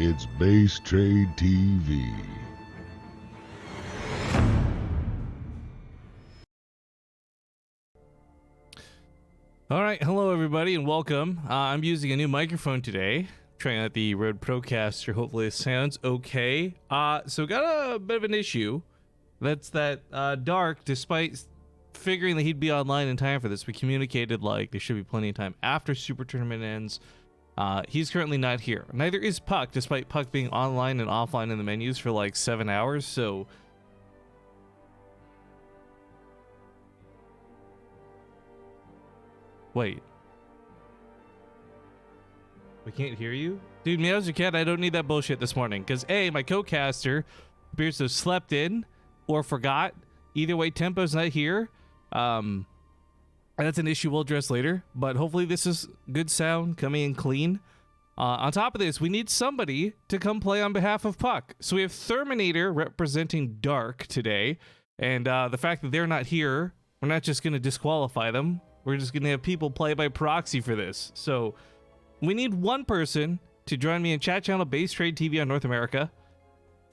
It's BaseTradeTV. All right, hello everybody and welcome. I'm using a new microphone today, trying out the Rode Procaster. Hopefully it sounds okay. So got a bit of an issue. That's that Dark, despite figuring that he'd be online in time for this, we communicated like there should be plenty of time after Super Tournament ends. He's currently not here. Neither is Puck, despite Puck being online and offline in the menus for like 7 hours. So wait. We can't hear you? Dude, meows your cat, I don't need that bullshit this morning. Because A, my co-caster appears to have slept in or forgot. Either way, Tempo's not here. And that's an issue we'll address later. But hopefully this is good sound, coming in clean. On top of this, we need somebody to come play on behalf of Puck. So we have Terminator representing Dark today. And the fact that they're not here, we're not just going to disqualify them. We're just going to have people play by proxy for this. So we need one person to join me in chat channel BaseTradeTV on North America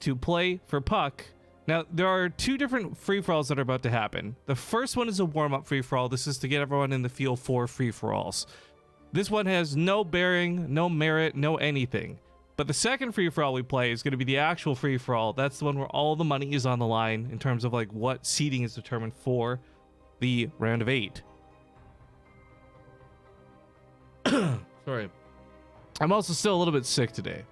to play for Puck. Now, there are two different free-for-alls that are about to happen. The first one is a warm-up free-for-all. This is to get everyone in the field for free-for-alls. This one has no bearing, no merit, no anything. But the second free-for-all we play is going to be the actual free-for-all. That's the one where all the money is on the line in terms of like what seeding is determined for the round of 8. Sorry. I'm also still a little bit sick today,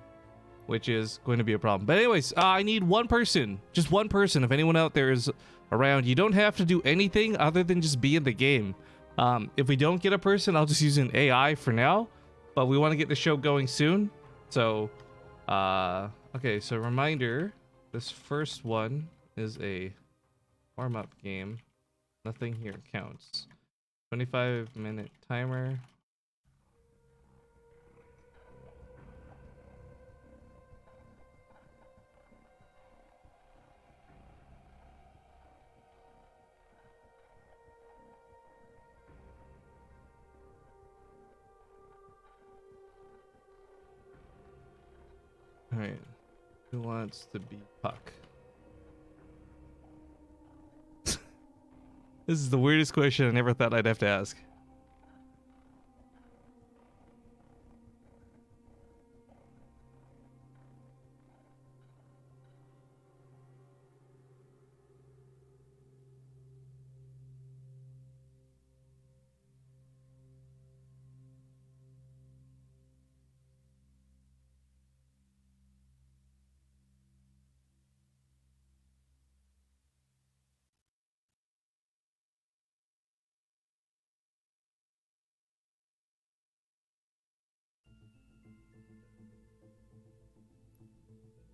which is going to be a problem. But anyways, I need one person, just one person. If anyone out there is around, you don't have to do anything other than just be in the game. If we don't get a person, I'll just use an AI for now, but we want to get the show going soon. So, okay, so reminder, this first one is a warm-up game. Nothing here counts. 25-minute timer. All right, who wants to be Puck? This is the weirdest question I never thought I'd have to ask.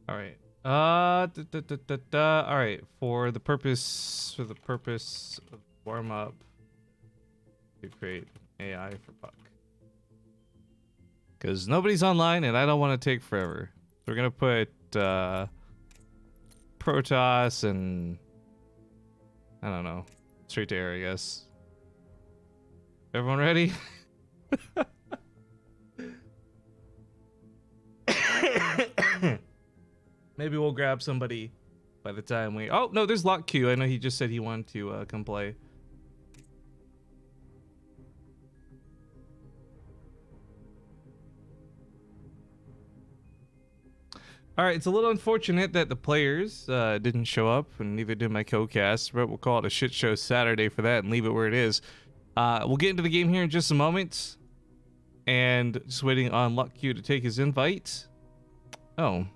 All right. All right. For the purpose of warm up, to create AI for Puck, because nobody's online and I don't want to take forever. So we're gonna put Protoss and I don't know, straight to air, I guess. Everyone ready? Maybe we'll grab somebody by the time we... Oh, no, there's Lock Q. I know he just said he wanted to come play. All right, it's a little unfortunate that the players didn't show up, and neither did my co-cast, but we'll call it a shit show Saturday for that and leave it where it is. We'll get into the game here in just a moment. And just waiting on Lock Q to take his invite. Oh.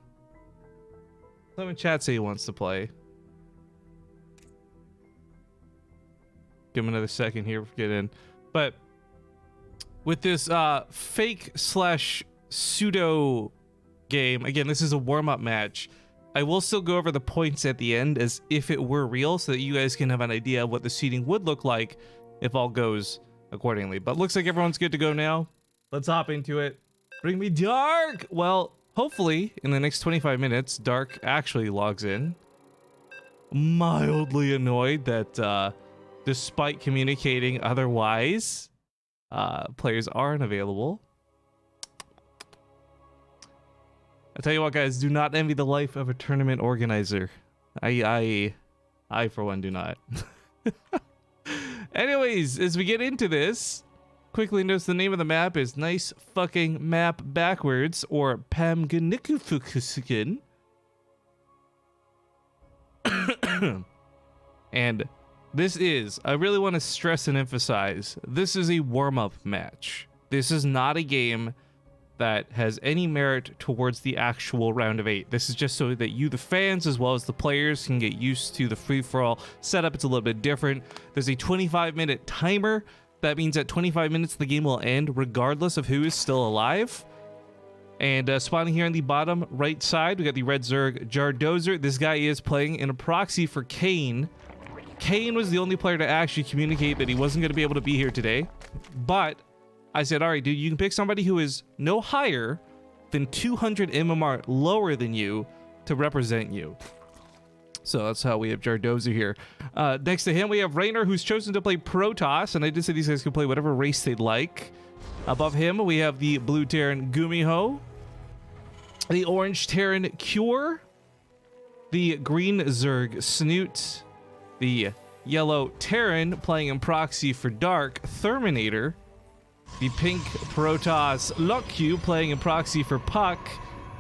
Let me chat say he wants to play. Give him another second here to get in. But with this fake slash pseudo game, again, this is a warm-up match. I will still go over the points at the end as if it were real so that you guys can have an idea of what the seating would look like if all goes accordingly. But looks like everyone's good to go now. Let's hop into it. Bring me Dark! Well, hopefully, in the next 25 minutes, Dark actually logs in. Mildly annoyed that, despite communicating otherwise, players aren't available. I tell you what, guys, do not envy the life of a tournament organizer. I for one do not. Anyways, as we get into this, quickly notice the name of the map is Nice Fucking Map Backwards, or Pamganikufukusukin. And this is, I really want to stress and emphasize, this is a warm-up match. This is not a game that has any merit towards the actual round of 8. This is just so that you, the fans, as well as the players, can get used to the free-for-all setup. It's a little bit different. There's a 25-minute timer. That means at 25 minutes, the game will end regardless of who is still alive. And spawning here on the bottom right side, we got the Red Zerg Jardozer. This guy is playing in a proxy for Kane. Kane was the only player to actually communicate that he wasn't going to be able to be here today. But I said, all right, dude, you can pick somebody who is no higher than 200 MMR lower than you to represent you. So that's how we have Jardozer here. Next to him, we have Raynor, who's chosen to play Protoss. And I did say these guys can play whatever race they'd like. Above him, we have the blue Terran Gumiho, the orange Terran Cure, the green Zerg Snoot, the yellow Terran playing in proxy for Dark Terminator, the pink Protoss Lokyu playing in proxy for Puck,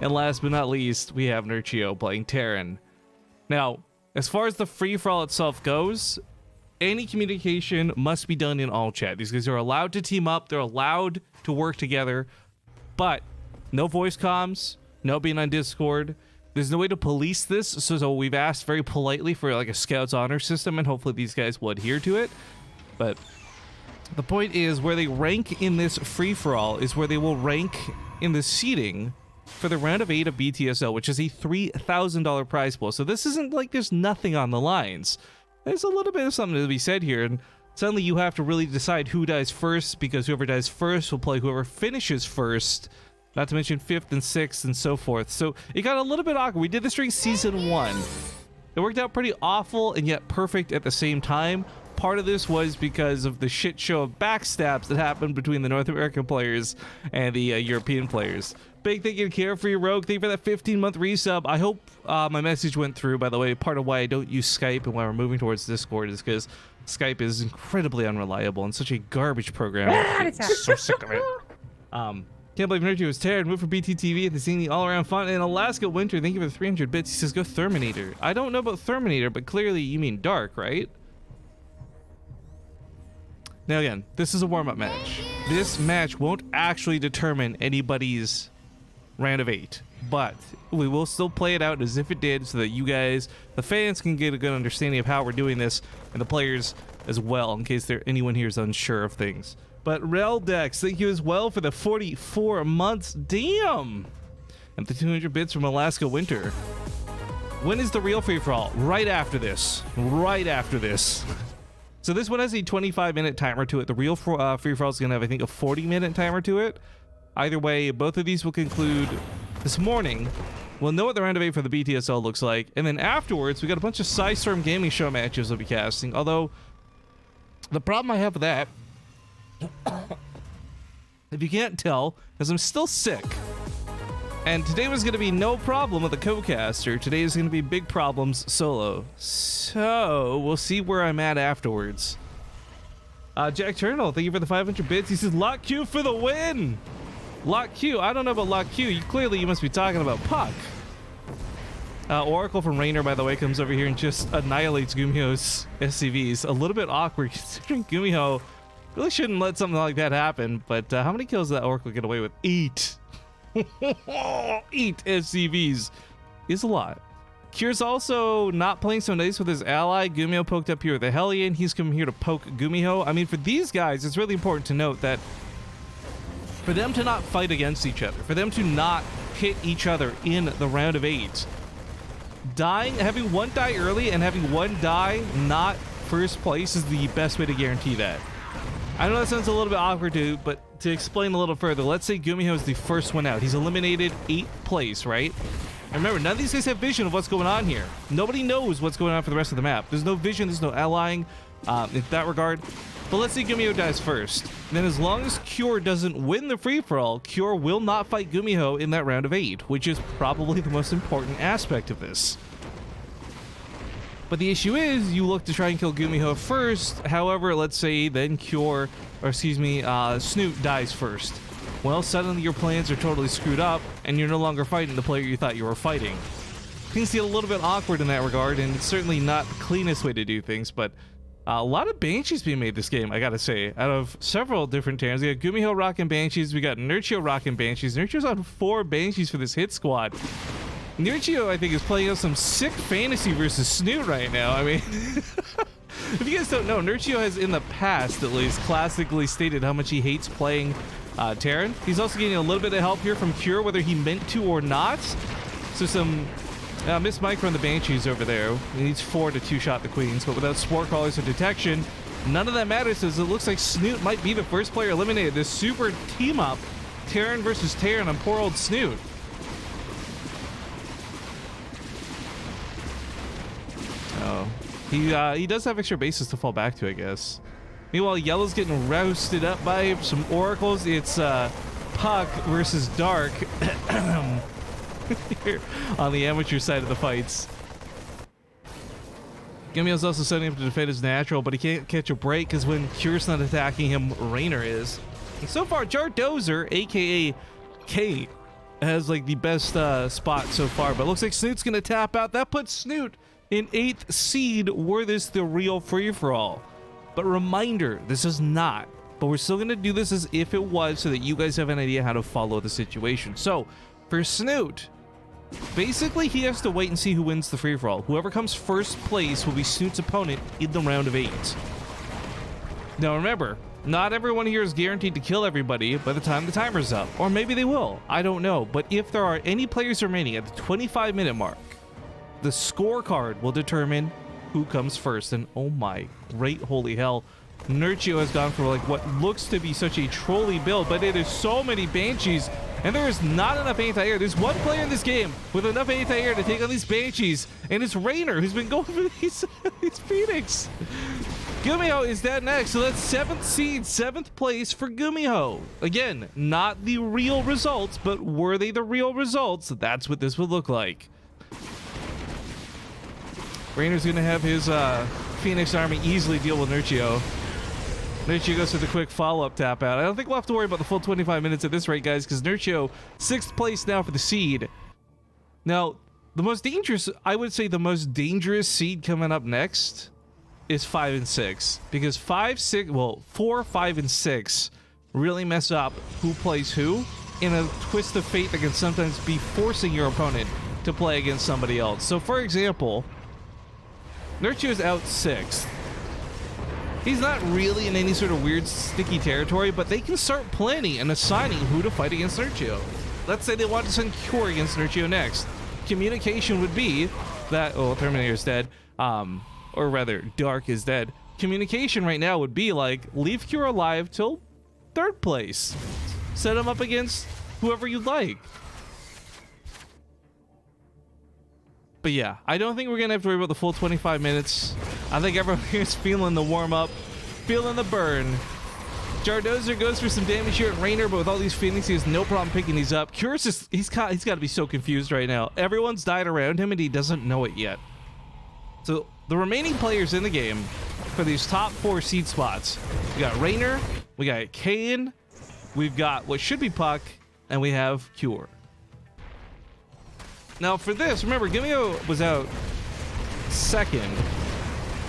and last but not least, we have Nurchio playing Terran. Now, as far as the free-for-all itself goes, any communication must be done in all chat. These guys are allowed to team up, they're allowed to work together, but no voice comms, no being on Discord. There's no way to police this, so we've asked very politely for like a Scouts honor system, and hopefully these guys will adhere to it. But the point is, where they rank in this free-for-all is where they will rank in the seeding for the round of 8 of BTSL, which is a $3,000 prize pool. So this isn't like there's nothing on the lines. There's a little bit of something to be said here, and suddenly you have to really decide who dies first, because whoever dies first will play whoever finishes first, not to mention 5th and 6th and so forth. So it got a little bit awkward. We did this during Season 1. It worked out pretty awful and yet perfect at the same time. Part of this was because of the shit show of backstabs that happened between the North American players and the European players. Big thank you to Carefree Rogue. Thank you for that 15-month resub. I hope my message went through, by the way. Part of why I don't use Skype and why we're moving towards Discord is because Skype is incredibly unreliable and such a garbage program. I'm so sick of it. Can't believe Nurchio was Terran. Moved for BTTV at the scene, the all-around fun. And Alaska Winter, thank you for the 300 bits. He says, go Terminator. I don't know about Terminator, but clearly you mean Dark, right? Now again, this is a warm-up match. This match won't actually determine anybody's round of 8, but we will still play it out as if it did, so that you guys, the fans, can get a good understanding of how we're doing this, and the players as well, in case anyone here is unsure of things. But Reldex, thank you as well for the 44 months. Damn! And the 200 bits from Alaska Winter. When is the real free-for-all? Right after this. Right after this. So this one has a 25-minute timer to it. The real free-for-all is going to have, I think, a 40-minute timer to it. Either way, both of these will conclude this morning. We'll know what the round of 8 for the BTSL looks like. And then afterwards, we got a bunch of Psystorm Gaming Show matches we'll be casting. Although, the problem I have with that, if you can't tell, is I'm still sick. And today was going to be no problem with the co-caster. Today is going to be big problems solo. So, we'll see where I'm at afterwards. Jack Turnell, thank you for the 500 bits. He says, Lock Q for the win! Lock Q, I don't know about Lock Q. Clearly, you must be talking about Puck. Oracle from Raynor, by the way, comes over here and just annihilates Gumiho's SCVs. A little bit awkward, considering Gumiho really shouldn't let something like that happen. But how many kills did that Oracle get away with? 8. 8 SCVs is a lot. Cure's also not playing so nice with his ally. Gumiho poked up here with the Hellion. He's coming here to poke Gumiho. I mean, for these guys, it's really important to note that for them to not fight against each other, for them to not hit each other in the round of 8, having one die early and having one die not first place is the best way to guarantee that. I know that sounds a little bit awkward too, but to explain a little further, let's say Gumiho is the first one out. He's eliminated 8th place, right? And remember, none of these guys have vision of what's going on here. Nobody knows what's going on for the rest of the map. There's no vision, there's no allying. in that regard. But let's say Gumiho dies first. Then as long as Cure doesn't win the free-for-all, Cure will not fight Gumiho in that round of 8, which is probably the most important aspect of this. But the issue is, you look to try and kill Gumiho first. However, let's say then Snoot dies first. Well, suddenly your plans are totally screwed up, and you're no longer fighting the player you thought you were fighting. Things get a little bit awkward in that regard, and it's certainly not the cleanest way to do things, but a lot of Banshees being made this game, I gotta say. Out of several different teams, we got Gumiho rocking Banshees, we got Nurchio rocking Banshees. Nurchio's on 4 Banshees for this hit squad. Nurchio, I think, is playing out some sick fantasy versus Snoot right now. I mean, if you guys don't know, Nurchio has in the past, at least, classically stated how much he hates playing Terran. He's also getting a little bit of help here from Cure, whether he meant to or not. So some missed micro on the Banshees over there. He needs 4 to 2-shot the Queens, but without Spore Crawlers or detection, none of that matters, as it looks like Snoot might be the first player eliminated. This super team-up, Terran versus Terran on poor old Snoot. Oh, he does have extra bases to fall back to, I guess. Meanwhile, Yellow's getting roasted up by some Oracles. It's Puck versus Dark here on the amateur side of the fights. Gumiho's also setting up to defend his natural, but he can't catch a break because when Cure's not attacking him, Raynor is. And so far, Jardozer, aka K, has like the best spot so far, but it looks like Snoot's gonna tap out. That puts Snoot in 8th seed, were this the real free-for-all. But reminder, this is not. But we're still going to do this as if it was so that you guys have an idea how to follow the situation. So, for Snoot, basically he has to wait and see who wins the free-for-all. Whoever comes first place will be Snoot's opponent in the round of 8. Now remember, not everyone here is guaranteed to kill everybody by the time the timer's up. Or maybe they will, I don't know. But if there are any players remaining at the 25-minute mark, the scorecard will determine who comes first. And oh my great holy hell, Nurchio has gone for like what looks to be such a trolly build, but it is so many Banshees, and there is not enough anti-air. There's one player in this game with enough anti-air to take on these Banshees, and it's Raynor, who's been going for these Phoenix. Gumiho is dead next, so that's 7th seed, 7th place for Gumiho. Again, not the real results, but were they the real results, that's what this would look like. Raynor's going to have his Phoenix army easily deal with Nurchio. Nurchio goes for the quick follow-up tap out. I don't think we'll have to worry about the full 25 minutes at this rate, guys, because Nurchio, 6th place now for the seed. Now, the most dangerous, I would say the most dangerous seed coming up next is 5 and 6. Because 4, 5, and 6 really mess up who plays who in a twist of fate that can sometimes be forcing your opponent to play against somebody else. So, for example, Nurchio is out 6th. He's not really in any sort of weird sticky territory, but they can start planning and assigning who to fight against Nurchio. Let's say they want to send Cure against Nurchio next. Communication would be that, oh, Terminator's dead, or rather, Dark is dead. Communication right now would be like, leave Cure alive till 3rd place. Set him up against whoever you'd like. But yeah, I don't think we're going to have to worry about the full 25 minutes. I think everyone here is feeling the warm-up, feeling the burn. Jardozer goes for some damage here at Raynor, but with all these Phoenix, he has no problem picking these up. Cure's just, he's got to be so confused right now. Everyone's died around him, and he doesn't know it yet. So the remaining players in the game for these top 4 seed spots, we got Raynor, we got Kayn, we've got what should be Puck, and we have Cure. Now for this, remember, Gumiho was out 2nd.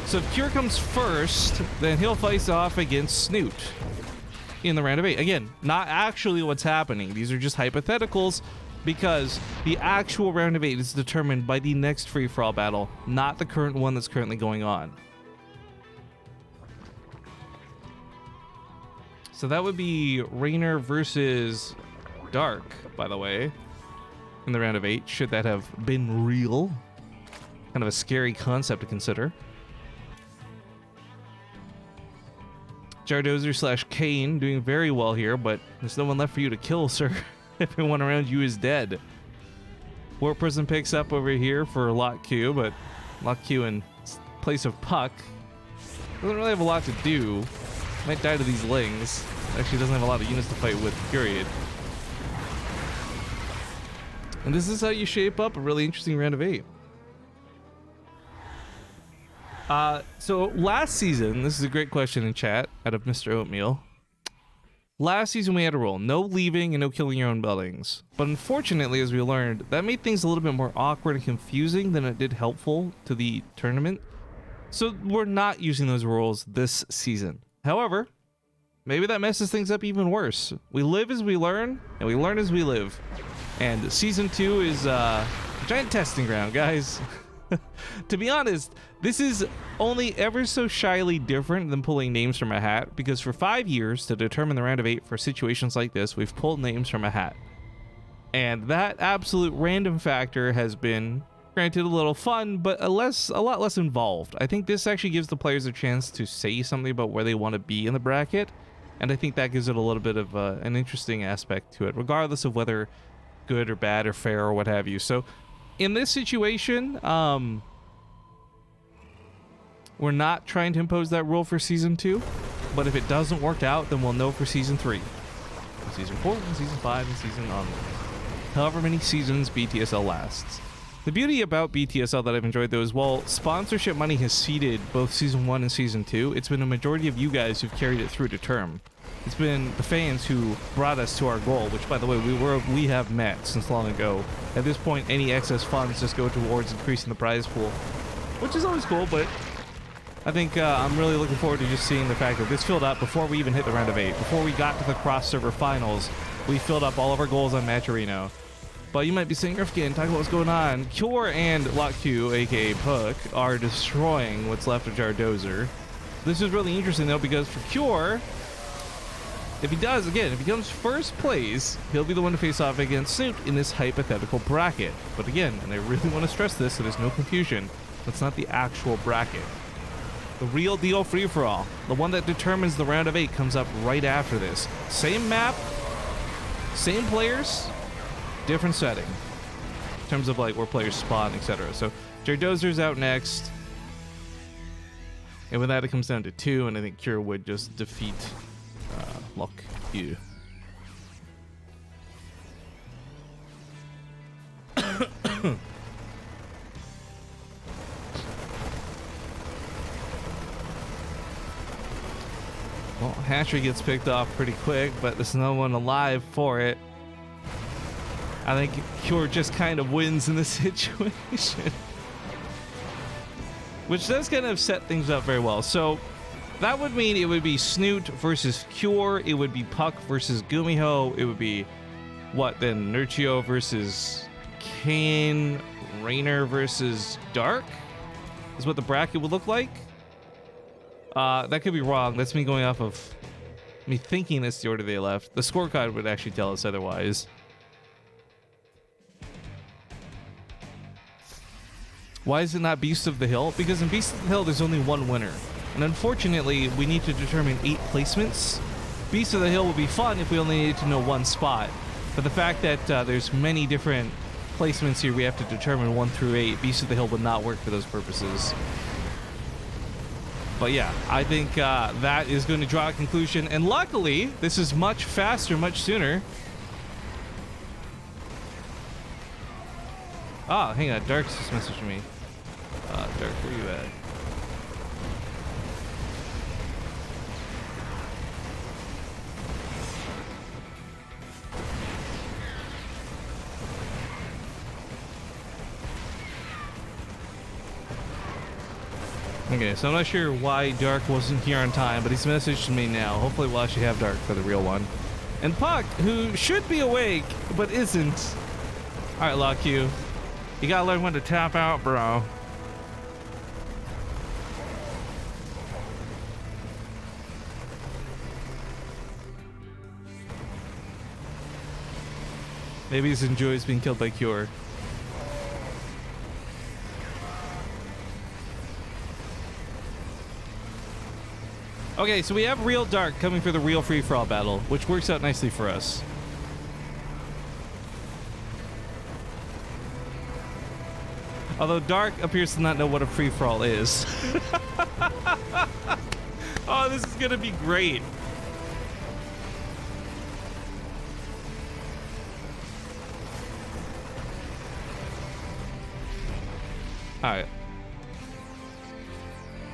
So if Cure comes first, then he'll face off against Snoot in the round of 8. Again, not actually what's happening. These are just hypotheticals because the actual round of 8 is determined by the next free-for-all battle, not the current one that's currently going on. So that would be Raynor versus Dark, by the way, in the round of 8, should that have been real. Kind of a scary concept to consider. Jardozer / Kayn doing very well here, but there's no one left for you to kill, sir. Everyone around you is dead. Warp Prism picks up over here for Lock Q, but Lock Q in place of Puck. Doesn't really have a lot to do. Might die to these Lings. Actually doesn't have a lot of units to fight with, period. And this is how you shape up a really interesting round of 8. So last season, this is a great question in chat out of Mr. Oatmeal. Last season we had a rule, no leaving and no killing your own buildings. But unfortunately, as we learned, that made things a little bit more awkward and confusing than it did helpful to the tournament. So we're not using those rules this season. However, maybe that messes things up even worse. We live as we learn, and we learn as we live. And season 2 is a giant testing ground, guys. To be honest, this is only ever so shyly different than pulling names from a hat, because for 5 years, to determine the round of 8 for situations like this, we've pulled names from a hat. And that absolute random factor has been, granted, a little fun, but a lot less involved. I think this actually gives the players a chance to say something about where they want to be in the bracket, and I think that gives it a little bit of an interesting aspect to it, regardless of whether good or bad or fair or what have you. So in this situation, we're not trying to impose that rule for season 2, but if it doesn't work out, then we'll know for season 3, and season 4, and season 5, and season onward. However many seasons BTSL lasts. The beauty about BTSL that I've enjoyed, though, is while sponsorship money has seeded both season 1 and season 2, it's been a majority of you guys who've carried it through to term. It's been the fans who brought us to our goal, which, by the way, we have met since long ago. At this point, any excess funds just go towards increasing the prize pool, which is always cool, but I think I'm really looking forward to just seeing the fact that this filled up before we even hit the round of 8. Before we got to the cross-server finals, we filled up all of our goals on Matcherino. But you might be saying, Rifkin, talk about what's going on. Cure and Lock Q, aka Puck, are destroying what's left of Jardozer. This is really interesting, though, because for Cure, if he comes first place, he'll be the one to face off against Snoot in this hypothetical bracket. But again, and I really want to stress this so there's no confusion, that's not the actual bracket. The real deal free-for-all, the one that determines the round of 8, comes up right after this. Same map, same players, different setting in terms of like where players spawn, etc. So Jardozer's out next, and with that it comes down to 2, and I think Cure would just defeat Lock Q. Well, Hatchery gets picked off pretty quick, but there's no one alive for it. I think Cure just kind of wins in this situation. Which does kind of set things up very well. So that would mean it would be Snoot versus Cure. It would be Puck versus Gumiho. It would be, what then, Nurchio versus Kane. Rainer versus Dark is what the bracket would look like. That could be wrong. That's me going off of me thinking that's the order they left. The scorecard would actually tell us otherwise. Why is it not Beast of the Hill? Because in Beast of the Hill, there's only one winner. And unfortunately, we need to determine 8 placements. Beast of the Hill would be fun if we only needed to know one spot. But the fact that there's many different placements here we have to determine 1 through 8, Beast of the Hill would not work for those purposes. But yeah, I think that is going to draw a conclusion. And luckily, this is much faster, much sooner. Ah, hang on, Dark's just messaged me. Dark, where you at? Okay, so I'm not sure why Dark wasn't here on time, but he's messaged me now. Hopefully we'll actually have Dark for the real one. And Puck, who should be awake, but isn't. Alright, Lock you. You gotta learn when to tap out, bro. Maybe he enjoys being killed by Cure. Okay, so we have real Dark coming for the real free-for-all battle, which works out nicely for us. Although Dark appears to not know what a free-for-all is. Oh, this is gonna be great. All right.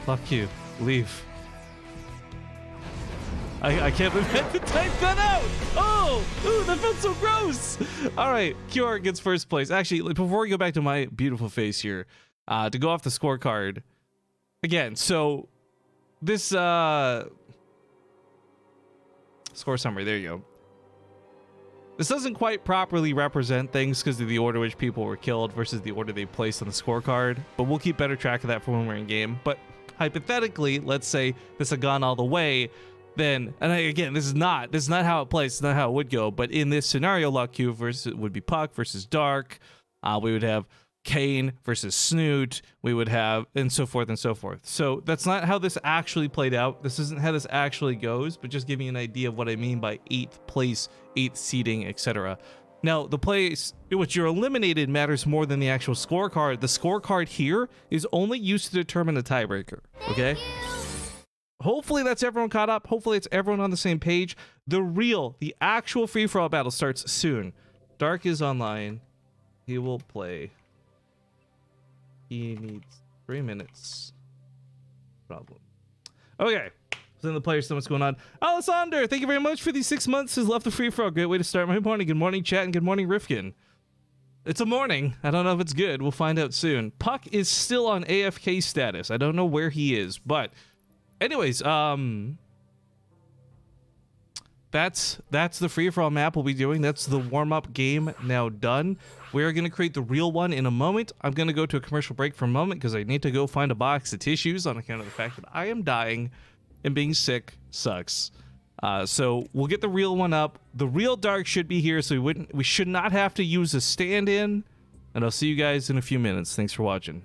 Fuck you. Leave. I can't believe I had to type that out. Oh, ooh, that felt so gross. All right, QR gets first place. Actually, before we go back to my beautiful face here, to go off the scorecard again. So this score summary. There you go. This doesn't quite properly represent things because of the order which people were killed versus the order they placed on the scorecard. But we'll keep better track of that for when we're in game. But hypothetically, let's say this had gone all the way. Then, and again, this is not how it plays. It's not how it would go. But in this scenario, Luck Q versus would be Puck versus Dark. We would have Kane versus Snoot. We would have and so forth and so forth. So that's not how this actually played out. This isn't how this actually goes. But just giving you an idea of what I mean by 8th place, 8th seeding, etc. Now, the place in which you're eliminated matters more than the actual scorecard. The scorecard here is only used to determine the tiebreaker. Okay. Hopefully that's everyone caught up. Hopefully it's everyone on the same page. The actual free-for-all battle starts soon. Dark is online. He will play. He needs 3 minutes. Problem. Okay. So then the players know what's going on. Alessander, thank you very much for these 6 months. Has left the free-for-all. Great way to start my morning. Good morning, chat, and good morning, Rifkin. It's a morning. I don't know if it's good. We'll find out soon. Puck is still on AFK status. I don't know where he is, but... anyways, that's the free-for-all map we'll be doing. That's the warm-up game now done. We are going to create the real one in a moment. I'm going to go to a commercial break for a moment because I need to go find a box of tissues on account of the fact that I am dying and being sick sucks. So we'll get the real one up. The real Dark should be here, so we should not have to use a stand-in. And I'll see you guys in a few minutes. Thanks for watching.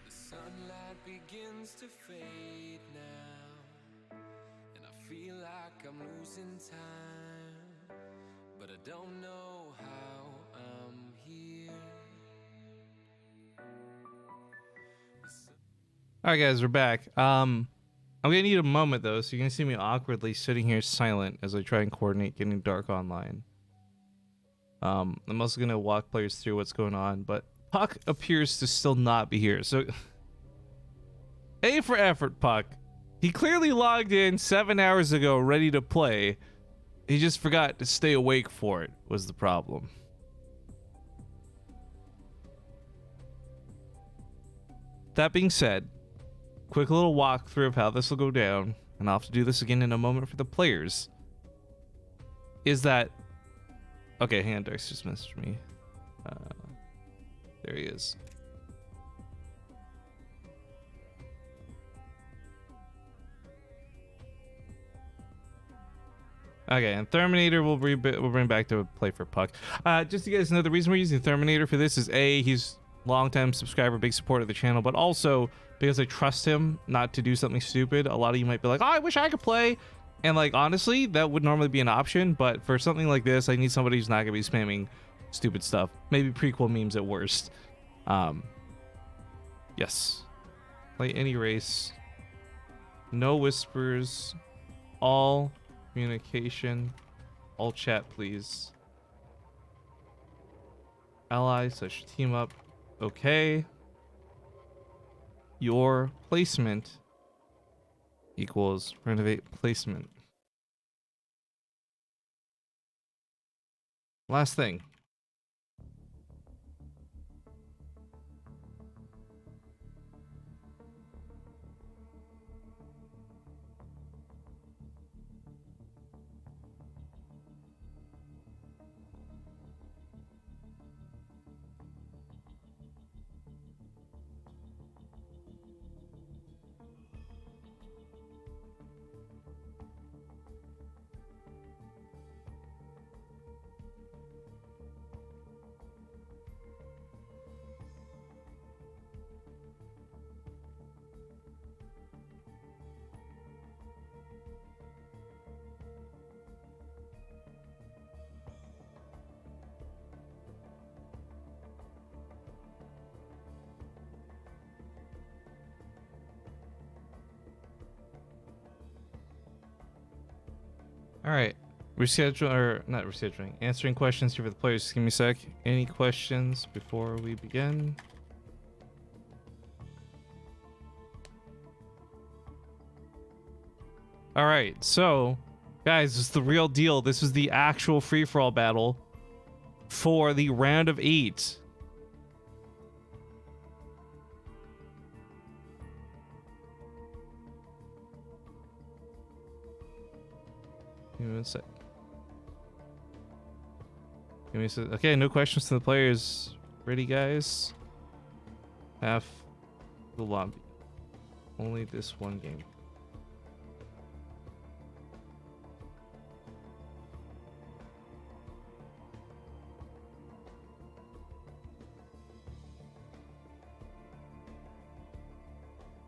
Sunlight begins to fade now, and I feel like I'm losing time, but I don't know how I'm here. All right, guys, we're back. I'm gonna need a moment though, so you're gonna see me awkwardly sitting here silent as I try and coordinate getting Dark online. I'm also gonna walk players through what's going on, but Puck appears to still not be here. So, A for effort, Puck. He clearly logged in 7 hours ago, ready to play. He just forgot to stay awake for it, was the problem. That being said, quick little walkthrough of how this will go down. and I'll have to do this again in a moment for the players, is that... Okay, hang on, Dark's just messaged me. There he is. Okay, and Terminator we'll bring back to play for Puck. Just so you guys know, the reason we're using Terminator for this is A, he's long-time subscriber, big supporter of the channel, but also because I trust him not to do something stupid. A lot of you might be like, oh, I wish I could play. And like, honestly, that would normally be an option, but for something like this, I need somebody who's not gonna be spamming stupid stuff. Maybe prequel memes at worst. Yes. Play any race. No whispers. All communication. All chat, please. Ally/team up. Okay. Your placement equals renovate placement. Last thing. All right, reschedule or not rescheduling, answering questions here for the players. Just give me a sec. Any questions before we begin? All right, so guys, this is the real deal. This is the actual free-for-all battle for the round of 8. Give me a sec. Give me a sec. Okay, no questions to the players. Ready, guys? Half the lobby. Only this one game.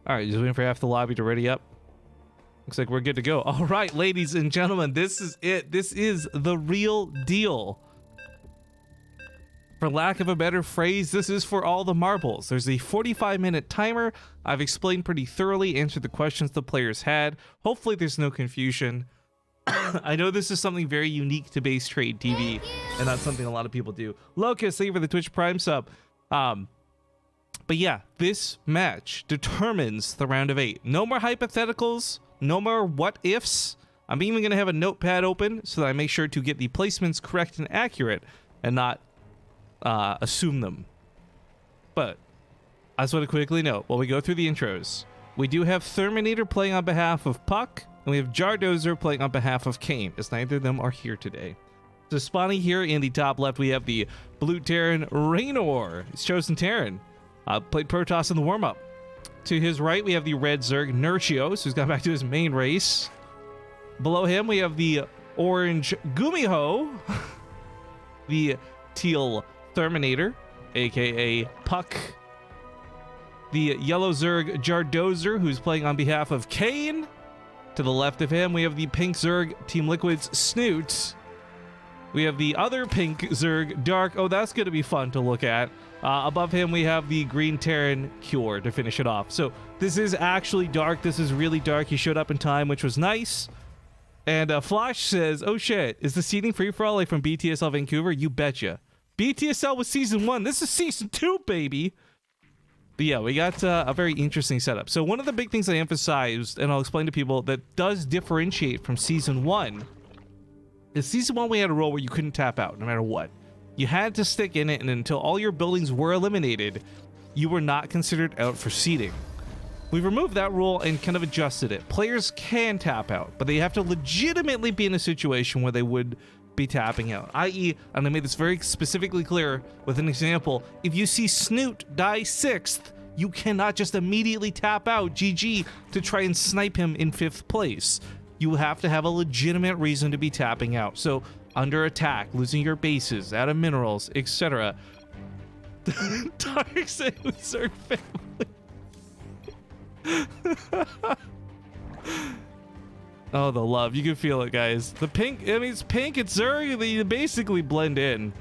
All right, just waiting for half the lobby to ready up. Looks like we're good to go. All right, ladies and gentlemen, this is it. This is the real deal. For lack of a better phrase, this is for all the marbles. There's a 45-minute timer. I've explained pretty thoroughly, answered the questions the players had. Hopefully there's no confusion. I know this is something very unique to BaseTradeTV, and not something a lot of people do. Locust, thank you for the Twitch Prime sub. But yeah, this match determines the round of 8. No more hypotheticals. No more what ifs. I'm even going to have a notepad open so that I make sure to get the placements correct and accurate and not assume them. But I just want to quickly note, while we go through the intros, we do have Terminator playing on behalf of Puck, and we have Jardozer playing on behalf of Kane, as neither of them are here today. So spawning here in the top left, we have the blue Terran Raynor. He's chosen Terran. Played Protoss in the warm-up. To his right, we have the red Zerg Nerchios, who's gone back to his main race. Below him, we have the orange Gumiho, the teal Terminator, aka Puck. The yellow Zerg Jardozer, who's playing on behalf of Kane. To the left of him, we have the pink Zerg Team Liquid's Snoot. We have the other pink Zerg Dark. Oh, that's going to be fun to look at. Above him, we have the green Terran Cure to finish it off. So this is actually dark. This is really dark. He showed up in time, which was nice. And Flash says, oh shit, is the seating free-for-all like from BTSL Vancouver? You betcha. BTSL was season 1. This is season 2, baby. But yeah, we got a very interesting setup. So one of the big things I emphasized, and I'll explain to people, that does differentiate from season 1 is season 1 we had a role where you couldn't tap out no matter what. You had to stick in it, and until all your buildings were eliminated, you were not considered out for seeding. We've removed that rule and kind of adjusted it. Players can tap out, but they have to legitimately be in a situation where they would be tapping out. I.e., and I made this very specifically clear with an example, if you see Snoot die 6th, you cannot just immediately tap out GG to try and snipe him in 5th place. You have to have a legitimate reason to be tapping out. So, under attack, losing your bases, out of minerals, etc. Dark said Zerg family. Oh, the love. You can feel it, guys. The pink, I mean, it's pink, it's Zerg, they basically blend in.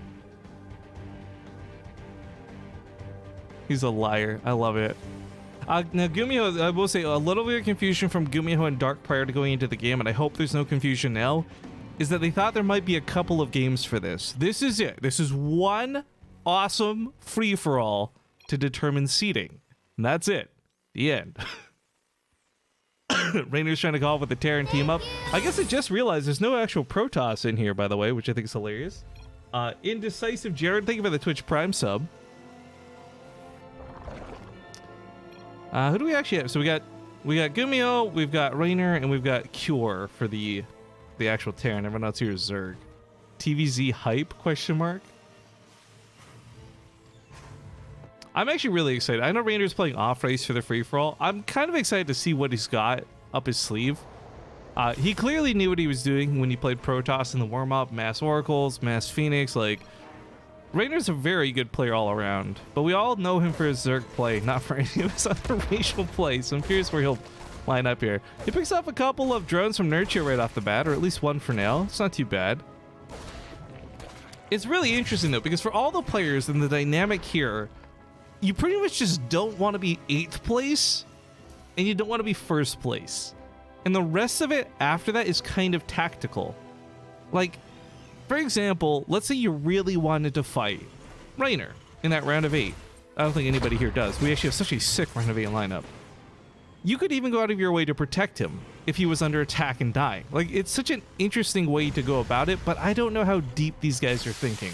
He's a liar. I love it. Now, Gumiho, I will say a little bit of confusion from Gumiho and Dark prior to going into the game, and I hope there's no confusion now, is that they thought there might be a couple of games for this. This is it. This is one awesome free-for-all to determine seeding. And that's it. The end. Rainer's trying to call with the Terran team up. I guess I just realized there's no actual Protoss in here, by the way, which I think is hilarious. Indecisive Jared, thank you for the Twitch Prime sub. Who do we actually have? So we got Gumiho, we've got Rainer, and we've got Cure for the actual Terran. Everyone else here is Zerg. TVZ hype? Question mark. I'm actually really excited. I know Rainer's playing off race for the free-for-all. I'm kind of excited to see what he's got up his sleeve. He clearly knew what he was doing when he played Protoss in the warm-up, Mass Oracles, Mass Phoenix. Like, Rainer's a very good player all around, but we all know him for his Zerg play, not for any of his other racial play, so I'm curious where he'll line up here. He picks up a couple of drones from Nurture right off the bat, or at least one for now. It's not too bad. It's really interesting, though, because for all the players in the dynamic here, you pretty much just don't want to be 8th place, and you don't want to be 1st place. And the rest of it after that is kind of tactical. Like, for example, let's say you really wanted to fight Rainer in that round of 8. I don't think anybody here does. We actually have such a sick round of 8 lineup. You could even go out of your way to protect him if he was under attack and dying. Like, it's such an interesting way to go about it, but I don't know how deep these guys are thinking.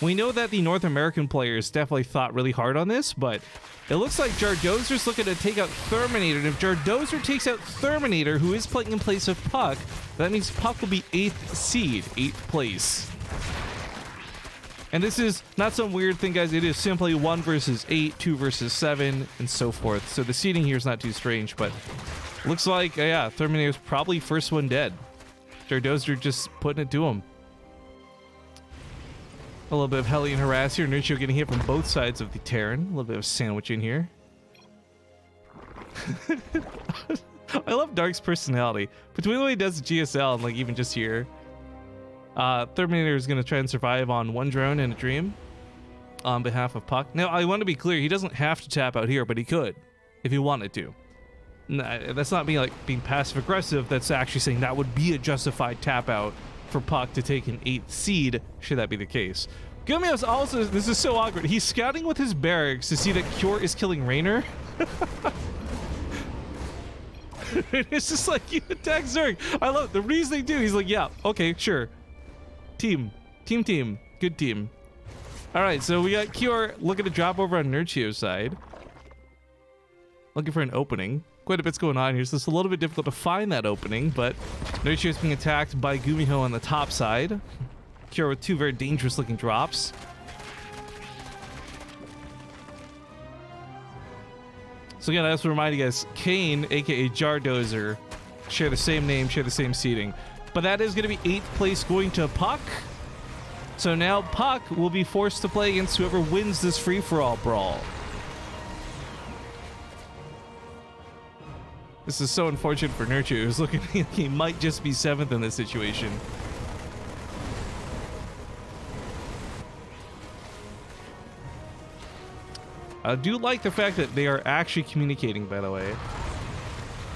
We know that the North American players definitely thought really hard on this, but it looks like Jardozer's looking to take out Terminator, and if Jardozer takes out Terminator, who is playing in place of Puck, that means Puck will be 8th seed, 8th place. And this is not some weird thing, guys. It is simply 1 versus 8, 2 versus 7, and so forth. So the seeding here is not too strange, but looks like, yeah, Terminator's probably first one dead. Jardozer just putting it to him. A little bit of Hellion harass here. Nurture getting hit from both sides of the Terran. A little bit of sandwich in here. I love Dark's personality. Between the way he does the GSL and like even just here. Terminator is going to try and survive on 1 drone and a dream on behalf of Puck. Now, I want to be clear. He doesn't have to tap out here, but he could if he wanted to. That's not being passive aggressive. That's actually saying that would be a justified tap out for Puck to take an 8th seed, should that be the case. Gumiho's also, this is so awkward, he's scouting with his barracks to see that Cure is killing Rainer. It's just like, you attack Zerg. I love it. The reason they do, he's like, yeah, okay, sure. Team. Good team. Alright, so we got Cure looking to drop over on Nurchio's side. Looking for an opening. Quite a bit's going on here, so it's a little bit difficult to find that opening, but Nurture is being attacked by Gumiho on the top side. Cure with 2 very dangerous looking drops. So again, I also remind you guys, Kane, aka Jardozer, share the same name, share the same seating. But that is going to be 8th place going to Puck. So now Puck will be forced to play against whoever wins this free-for-all brawl. This is so unfortunate for Nurture, who's looking like he might just be 7th in this situation. I do like the fact that they are actually communicating, by the way.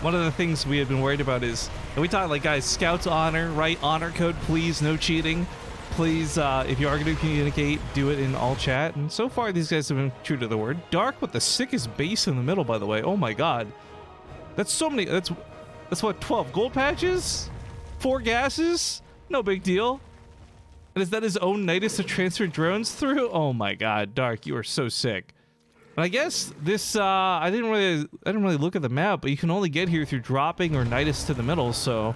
One of the things we had been worried about is, and we talked like, guys, Scouts honor, right? Honor code, please, no cheating. Please, if you are going to communicate, do it in all chat. And so far, these guys have been true to the word. Dark with the sickest base in the middle, by the way. Oh my god. That's so many. That's what, 12 gold patches? 4 gases? No big deal. And is that his own Nidus to transfer drones through? Oh my god, Dark, you are so sick. And I guess this I didn't really look at the map, but you can only get here through dropping or Nidus to the middle, so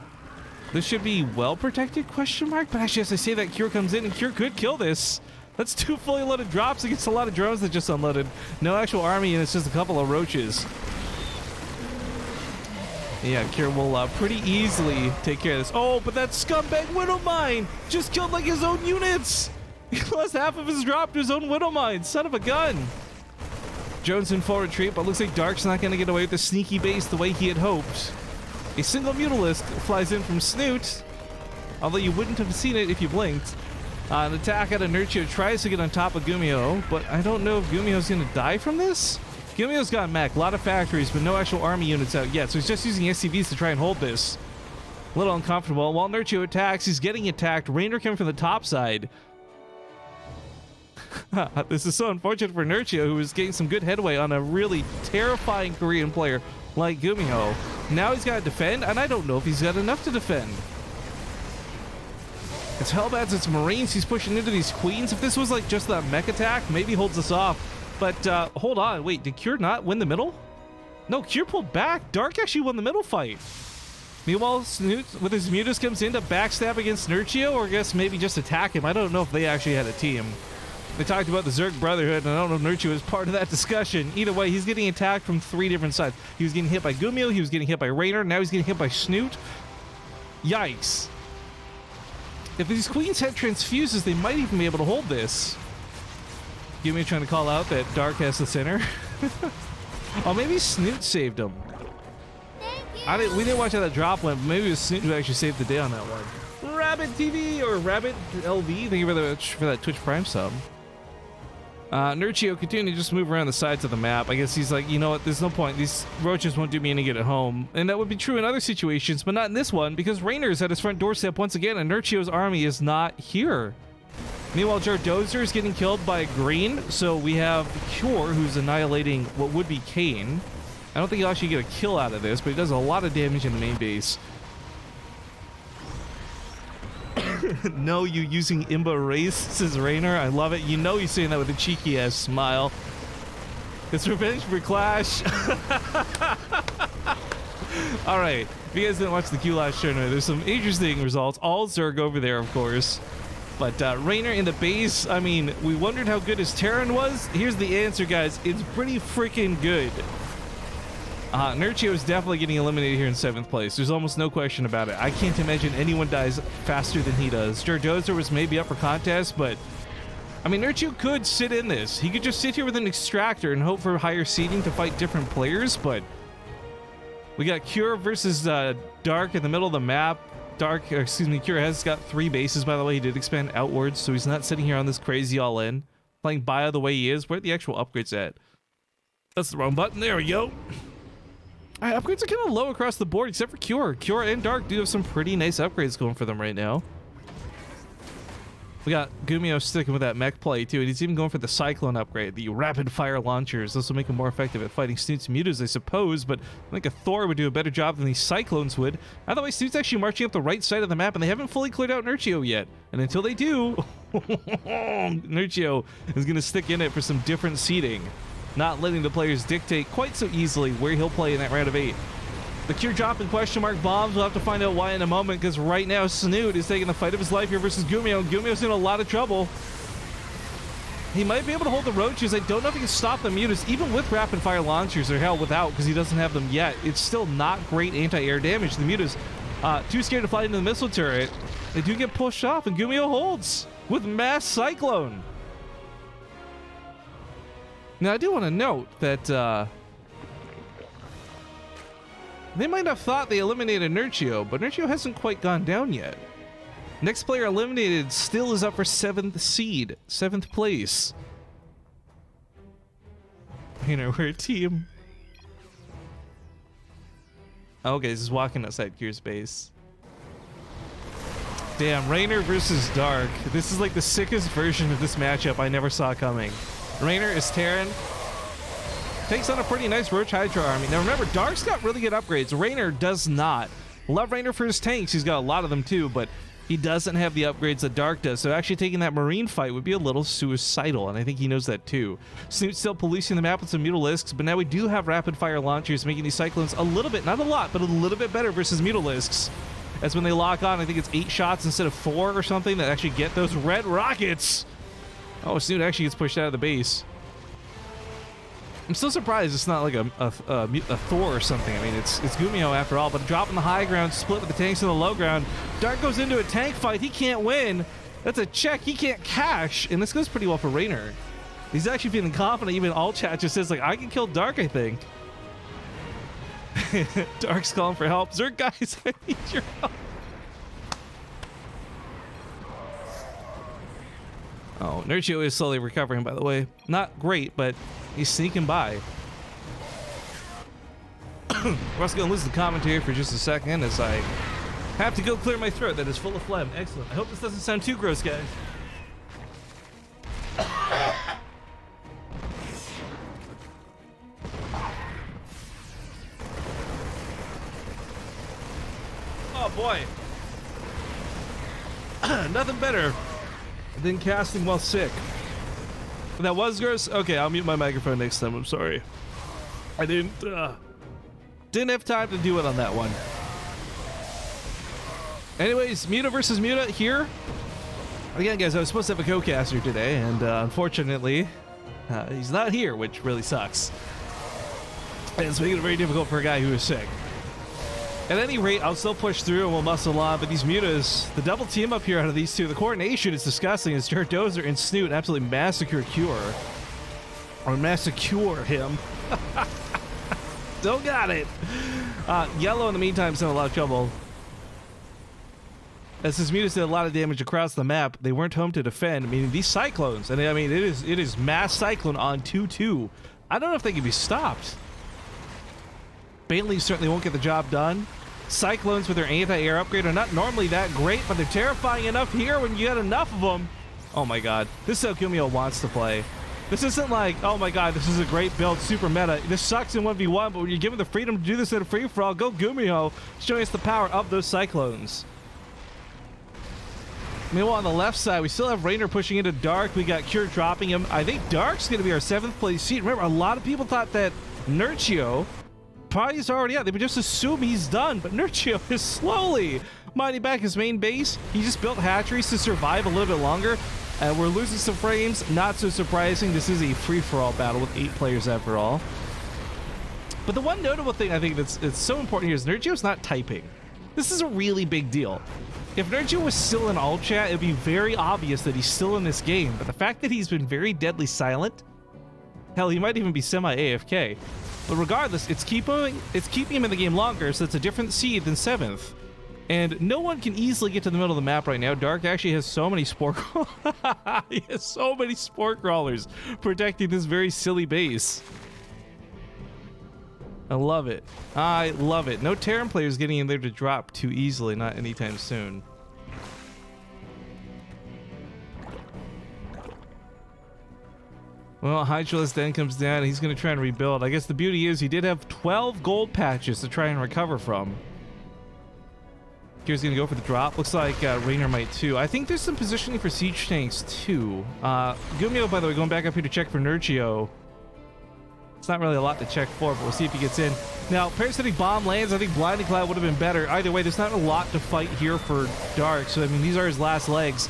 this should be well protected, question mark. But actually, as I say that, Cure comes in, and Cure could kill this. That's 2 fully loaded drops against a lot of drones that just unloaded. No actual army, and it's just a couple of roaches. Yeah, Cure will pretty easily take care of this. Oh, but that scumbag Widow Mine just killed like his own units. He lost half of his drop to his own Widow Mine. Son of a gun. Jones in full retreat, but looks like Dark's not going to get away with the sneaky base the way he had hoped. A single Mutalist flies in from Snoot, although you wouldn't have seen it if you blinked. An attack out of Nurchio tries to get on top of Gumio, but I don't know if Gumio's going to die from this. Gumio's got mech, a lot of factories, but no actual army units out yet, so he's just using SCVs to try and hold this. A little uncomfortable. While Nurchio attacks, he's getting attacked. Rainer coming from the top side. This is so unfortunate for Nurchio, who was getting some good headway on a really terrifying Korean player like Gumio. Now he's got to defend, and I don't know if he's got enough to defend. It's Hellbats, it's Marines, he's pushing into these Queens. If this was like just that mech attack, maybe holds us off. But hold on, wait, did Cure not win the middle? No, Cure pulled back. Dark actually won the middle fight. Meanwhile, Snoot with his Mutas comes in to backstab against Nurchio, or I guess maybe just attack him. I don't know if they actually had a team. They talked about the Zerg Brotherhood, and I don't know if Nurchio is part of that discussion. Either way, he's getting attacked from 3 different sides. He was getting hit by Gumio, he was getting hit by Rainer, now he's getting hit by Snoot. Yikes. If these Queens had transfuses, they might even be able to hold this. Gumio trying to call out that Dark has the center. Oh, maybe Snoot saved him. We didn't watch how that drop went, but maybe it was Snoot who actually saved the day on that one. Rabbit TV or Rabbit LV, thank you very much for that Twitch Prime sub. Nurchio continuing to just move around the sides of the map. I guess he's like, you know what, there's no point. These roaches won't do me any good at home. And that would be true in other situations, but not in this one, because Rainer's at his front doorstep once again, and Nurchio's army is not here. Meanwhile, Jardozer is getting killed by Green, so we have Cure, who's annihilating what would be Kane. I don't think he'll actually get a kill out of this, but he does a lot of damage in the main base. No, you using Imba Race, says Rainer. I love it. You know he's saying that with a cheeky ass smile. It's revenge for Clash. Alright, if you guys didn't watch the Q-Lash tournament, there's some interesting results. All Zerg over there, of course. But Rainer in the base, I mean, we wondered how good his Terran was. Here's the answer, guys. It's pretty freaking good. Nurchio is definitely getting eliminated here in 7th place. There's almost no question about it. I can't imagine anyone dies faster than he does. Jardozer was maybe up for contest, but I mean, Nurchio could sit in this. He could just sit here with an extractor and hope for higher seeding to fight different players, but we got Cure versus Dark in the middle of the map. Cure has got 3 bases, by the way. He did expand outwards, so he's not sitting here on this crazy all-in. Playing bio the way he is. Where are the actual upgrades at? That's the wrong button. There we go. Alright, upgrades are kind of low across the board, except for Cure. Cure and Dark do have some pretty nice upgrades going for them right now. We got Gumio sticking with that mech play, too, and he's even going for the Cyclone upgrade, the rapid-fire launchers. This will make him more effective at fighting Snoots and Mutas, I suppose, but I think a Thor would do a better job than these Cyclones would. Either way, Snoots actually marching up the right side of the map, and they haven't fully cleared out Nurchio yet. And until they do, Nurchio is going to stick in it for some different seeding, not letting the players dictate quite so easily where he'll play in that round of 8. The Cure drop and question mark bombs. We'll have to find out why in a moment, because right now Snoot is taking the fight of his life here versus Gumio. Gumio's in a lot of trouble. He might be able to hold the roaches. I don't know if he can stop the Mutas, even with rapid fire launchers, or hell, without, because he doesn't have them yet. It's still not great anti-air damage. The Mutas too scared to fly into the missile turret. They do get pushed off, and Gumio holds with mass Cyclone. Now, I do want to note that they might have thought they eliminated Nurchio, but Nurchio hasn't quite gone down yet. Next player eliminated still is up for 7th seed, 7th place. You know, we're a team. Okay, this is walking outside Cure's base. Damn, Rainer versus Dark. This is like the sickest version of this matchup I never saw coming. Rainer is Terran. Takes on a pretty nice Roach Hydra army. Now remember, Dark's got really good upgrades. Rainer does not. Love Rainer for his tanks. He's got a lot of them too, but He doesn't have the upgrades that Dark does, so actually taking that Marine fight would be a little suicidal, and I think he knows that too. Snoot's still policing the map with some Mutalisks, but now we do have rapid fire launchers, making these Cyclones a little bit, not a lot, but a little bit better versus Mutalisks. As when they lock on, I think it's 8 shots instead of 4 or something that actually get those red rockets. Oh, Snoot actually gets pushed out of the base. I'm still surprised it's not like a Thor or something. I mean, it's Gumio after all, but dropping the high ground, split with the tanks in the low ground. Dark goes into a tank fight. He can't win. That's a check. He can't cash, and this goes pretty well for Raynor. He's actually feeling confident. Even all chat just says, like, I can kill Dark, I think. Dark's calling for help. Zerg, guys, I need your help. Oh, Nurchio is slowly recovering, by the way. Not great, but he's sneaking by. We're also going to lose the commentary for just a second as I have to go clear my throat that is full of phlegm. Excellent. I hope this doesn't sound too gross, guys. Oh, boy. Nothing better than casting while sick. That was gross. Okay, I'll mute my microphone next time. I'm sorry. I didn't have time to do it on that one. Anyways, Muta versus Muta here. Again, guys, I was supposed to have a co-caster today, and unfortunately, he's not here, which really sucks. And it's making it very difficult for a guy who is sick. At any rate, I'll still push through and we'll muscle on, but these Mutas, the double team up here out of these two, the coordination is disgusting as Dozer and Snoot absolutely massacre Cure. Or massacre him. Still got it. Yellow, in the meantime, is in a lot of trouble. As his Mutas did a lot of damage across the map, they weren't home to defend, meaning these Cyclones, and I mean, it is mass Cyclone on 2-2. I don't know if they can be stopped. Bailey certainly won't get the job done. Cyclones with their anti-air upgrade are not normally that great, but they're terrifying enough here when you get enough of them. Oh my god. This is how Gumio wants to play. This isn't like, oh my god, this is a great build, super meta. This sucks in 1v1, but when you're given the freedom to do this in a free-for-all, go Gumio, showing us the power of those Cyclones. Meanwhile, on the left side, we still have Raynor pushing into Dark. We got Cure dropping him. I think Dark's going to be our 7th place seed. Remember, a lot of people thought that Nurchio probably is already out. They would just assume he's done, but Nurchio is slowly mining back his main base. He just built hatcheries to survive a little bit longer. We're losing some frames. Not so surprising. This is a free-for-all battle with 8 players after all. But the one notable thing I think that's so important here is Nurchio's not typing. This is a really big deal. If Nurchio was still in all chat, it'd be very obvious that he's still in this game. But the fact that he's been very deadly silent, hell, he might even be semi-AFK. But regardless, it's keeping him in the game longer, so it's a different seed than 7th. And no one can easily get to the middle of the map right now. Dark actually has so many spore he has so many spore crawlers protecting this very silly base. I love it. I love it. No Terran players getting in there to drop too easily, not anytime soon. Well, Hydralist then comes down and he's going to try and rebuild. I guess the beauty is he did have 12 gold patches to try and recover from. Here's going to go for the drop. Looks like Raynor might too. I think there's some positioning for siege tanks too. Gumio, by the way, going back up here to check for Nurchio. It's not really a lot to check for, but we'll see if he gets in. Now, Parasitic Bomb lands. I think Blinding Cloud would have been better. Either way, there's not a lot to fight here for Dark. So, I mean, these are his last legs.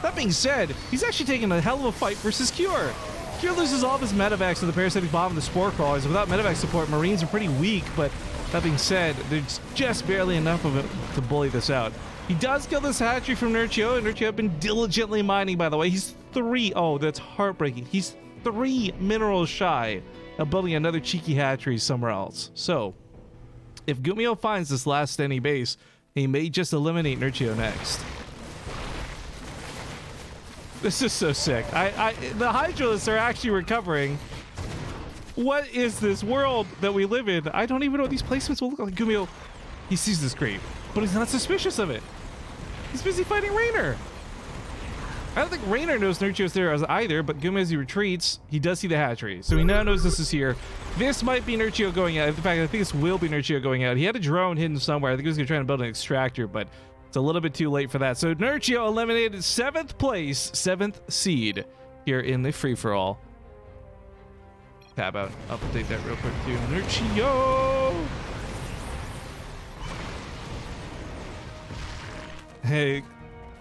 That being said, he's actually taking a hell of a fight versus Cure. Cure loses all of his medevacs to the Parasitic Bomb and the Spore Crawlers. Without medevac support, Marines are pretty weak, but that being said, there's just barely enough of it to bully this out. He does kill this hatchery from Nurchio, and Nurchio have been diligently mining, by the way. He's 3. Oh, that's heartbreaking. He's 3 minerals shy of building another cheeky hatchery somewhere else. So, if Gumio finds this last standing base, he may just eliminate Nurchio next. This is so sick. The Hydralists are actually recovering. What is this world that we live in? I don't even know what these placements will look like. Gumio, he sees this creep, but he's not suspicious of it. He's busy fighting Raynor. I don't think Raynor knows Nurchio's there as either, but Gumio, as he retreats, he does see the hatchery. So he now knows this is here. This might be Nurchio going out. In fact, I think this will be Nurchio going out. He had a drone hidden somewhere. I think he was going to try and build an extractor, but It's a little bit too late for that. So Nurchio eliminated 7th place, 7th seed here in the free-for-all. Tab out. I'll update that real quick too. Nurchio! Hey,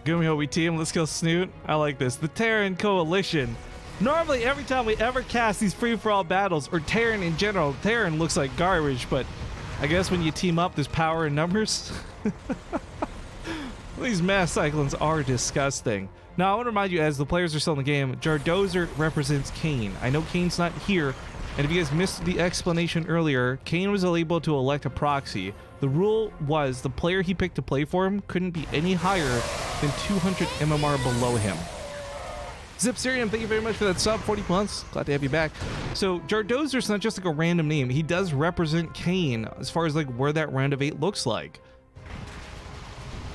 Gumio, we team. Let's go Snoot. I like this. The Terran Coalition. Normally, every time we ever cast these free-for-all battles, or Terran in general, Terran looks like garbage, but I guess when you team up, there's power in numbers. These mass cyclones are disgusting. Now, I want to remind you, as the players are still in the game, Jardozer represents Kane. I know Kane's not here, and if you guys missed the explanation earlier, Kane was able to elect a proxy. The rule was the player he picked to play for him couldn't be any higher than 200 MMR below him. Zipserium, thank you very much for that sub, 40 months. Glad to have you back. So Jardozer's not just like a random name. He does represent Kane as far as like where that round of 8 looks like.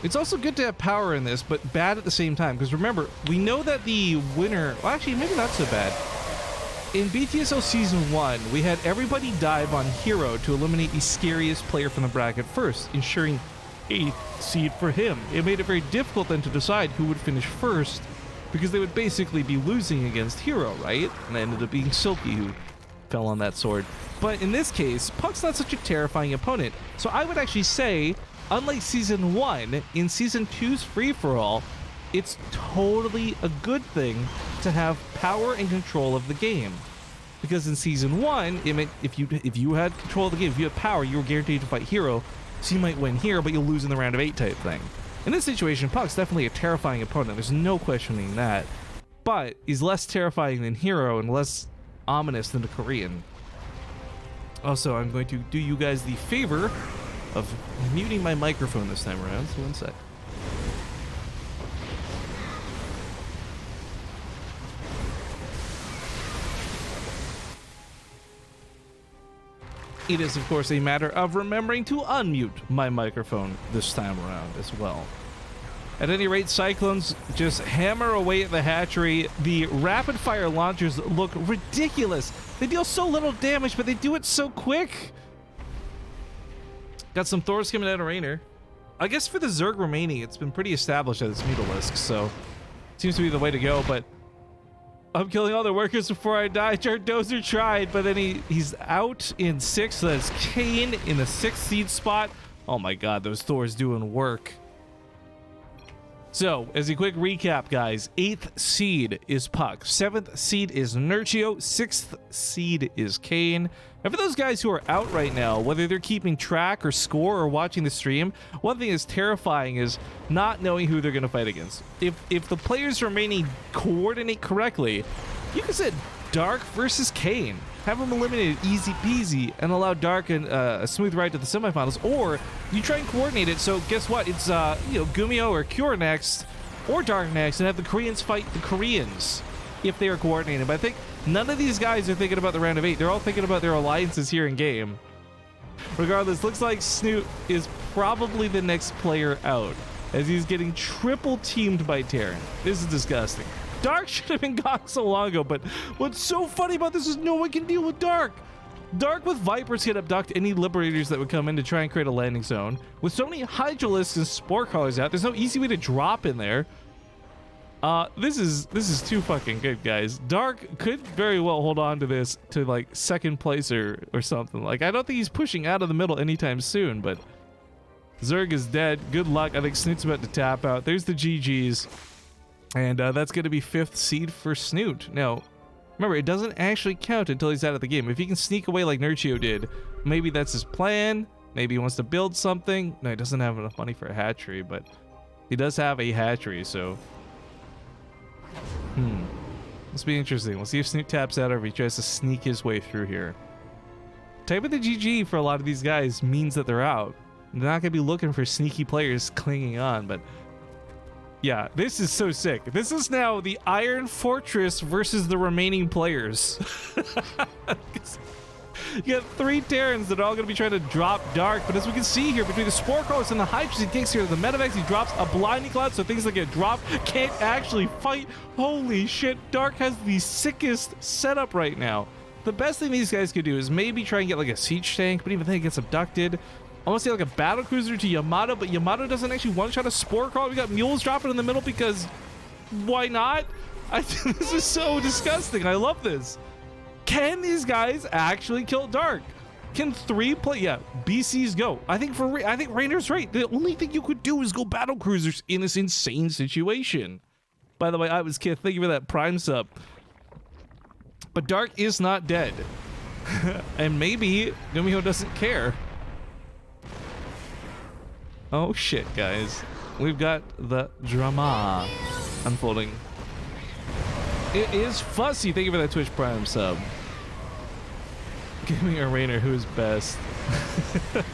It's also good to have power in this, but bad at the same time. Because remember, we know that the winner... Well, actually, maybe not so bad. In BTSL Season 1, we had everybody dive on Hero to eliminate the scariest player from the bracket first, ensuring 8th seed for him. It made it very difficult then to decide who would finish first, because they would basically be losing against Hero, right? And it ended up being Silky who fell on that sword. But in this case, Puck's not such a terrifying opponent. So I would actually say, unlike Season 1, in Season 2's free-for-all, it's totally a good thing to have power and control of the game. Because in Season 1, it meant if you had control of the game, if you had power, you were guaranteed to fight Hero, so you might win here, but you'll lose in the round of 8 type thing. In this situation, Puck's definitely a terrifying opponent. There's no questioning that. But he's less terrifying than Hero and less ominous than the Korean. Also, I'm going to do you guys the favor of muting my microphone this time around, so one sec. It is, of course, a matter of remembering to unmute my microphone this time around as well. At any rate, Cyclones just hammer away at the hatchery. The rapid-fire launchers look ridiculous. They deal so little damage, but they do it so quick. Got some Thors coming out of Rainer. I guess for the Zerg remaining, it's been pretty established that it's Mutalisk, so seems to be the way to go, but I'm killing all the workers before I die. Jardozer tried, but then he's out in 6th, so that's Kane in the 6th seed spot. Oh my god, those Thors doing work. So, as a quick recap, guys, 8th seed is Puck, 7th seed is Nurchio, 6th seed is Kane. And for those guys who are out right now, whether they're keeping track or score or watching the stream, one thing that's terrifying is not knowing who they're going to fight against. If the players remaining coordinate correctly, you can set Dark versus Kane. Have them eliminated easy peasy and allow Dark a smooth ride to the semifinals. Or you try and coordinate it, so guess what? It's Gumio or Cure next, or Dark next, and have the Koreans fight the Koreans if they are coordinated. But I think none of these guys are thinking about the round of 8. They're all thinking about their alliances here in game. Regardless, looks like Snoot is probably the next player out, as he's getting triple teamed by Terran. This is disgusting. Dark should have been gone so long ago, but what's so funny about this is no one can deal with Dark. Dark with Vipers can abduct any Liberators that would come in to try and create a landing zone. With so many Hydralisks and Spore Crawlers out, there's no easy way to drop in there. This is too fucking good, guys. Dark could very well hold on to this to like 2nd place or something. Like, I don't think he's pushing out of the middle anytime soon, but Zerg is dead. Good luck. I think Snoot's about to tap out. There's the GGs. And that's going to be 5th seed for Snoot. Now, remember, it doesn't actually count until he's out of the game. If he can sneak away like Nurchio did, maybe that's his plan. Maybe he wants to build something. No, he doesn't have enough money for a hatchery, but he does have a hatchery, so... This will be interesting. We'll see if Snoot taps out or if he tries to sneak his way through here. Type of the GG for a lot of these guys means that they're out. They're not going to be looking for sneaky players clinging on, but... yeah, this is so sick. This is now the Iron Fortress versus the remaining players. You got 3 Terrans that are all going to be trying to drop Dark, but as we can see here, between the Spore Crawlers and the Hydras, he takes here the Medivacs, he drops a Blinding Cloud, so things that get dropped can't actually fight. Holy shit, Dark has the sickest setup right now. The best thing these guys could do is maybe try and get like a siege tank, but even then it gets abducted. I want to say like a battle cruiser to Yamato, but Yamato doesn't actually one-shot a spore crawl. We got mules dropping in the middle because why not? This is so disgusting. I love this. Can these guys actually kill Dark? Can 3 play? Yeah, BCs go. I think Rainer's right. The only thing you could do is go battle cruisers in this insane situation. By the way, I was Kith. Thank you for that Prime sub. But Dark is not dead. And maybe Gumiho doesn't care. Oh shit, guys. We've got the drama unfolding. It is Fussy. Thank you for that Twitch Prime sub. Give me a Rainer who's best.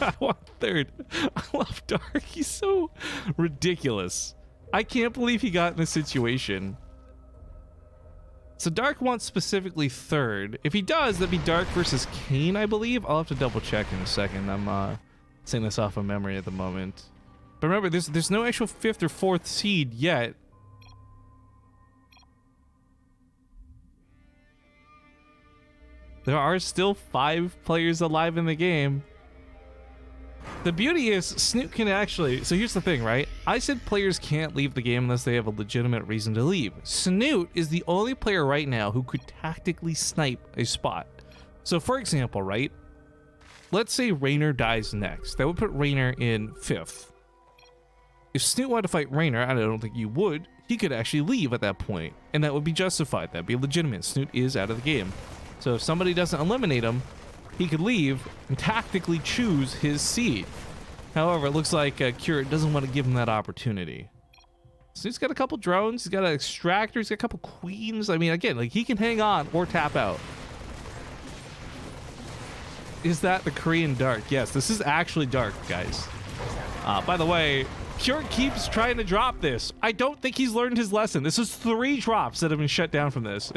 I want third. I love Dark. He's so ridiculous. I can't believe he got in this situation. So Dark wants specifically third. If he does, that'd be Dark versus Kane, I believe. I'll have to double check in a second. I'm saying this off of memory at the moment. But remember, there's no actual 5th or 4th seed yet. There are still 5 players alive in the game. The beauty is Snoot can actually... So here's the thing, right? I said players can't leave the game unless they have a legitimate reason to leave. Snoot is the only player right now who could tactically snipe a spot. So for example, right? Let's say Rainer dies next. That would put Rainer in 5th. If Snoot wanted to fight Rainer, and I don't think you would, he could actually leave at that point, and that would be justified. That'd be legitimate. Snoot is out of the game. So if somebody doesn't eliminate him, he could leave and tactically choose his seat. However, it looks like Curate doesn't want to give him that opportunity. So he's got a couple drones, he's got an extractor, he's got a couple queens. I mean, again, like he can hang on or tap out. Is that the Korean Dark? Yes, this is actually Dark, guys. By the way, Curate keeps trying to drop this. I don't think he's learned his lesson. This is 3 drops that have been shut down from this.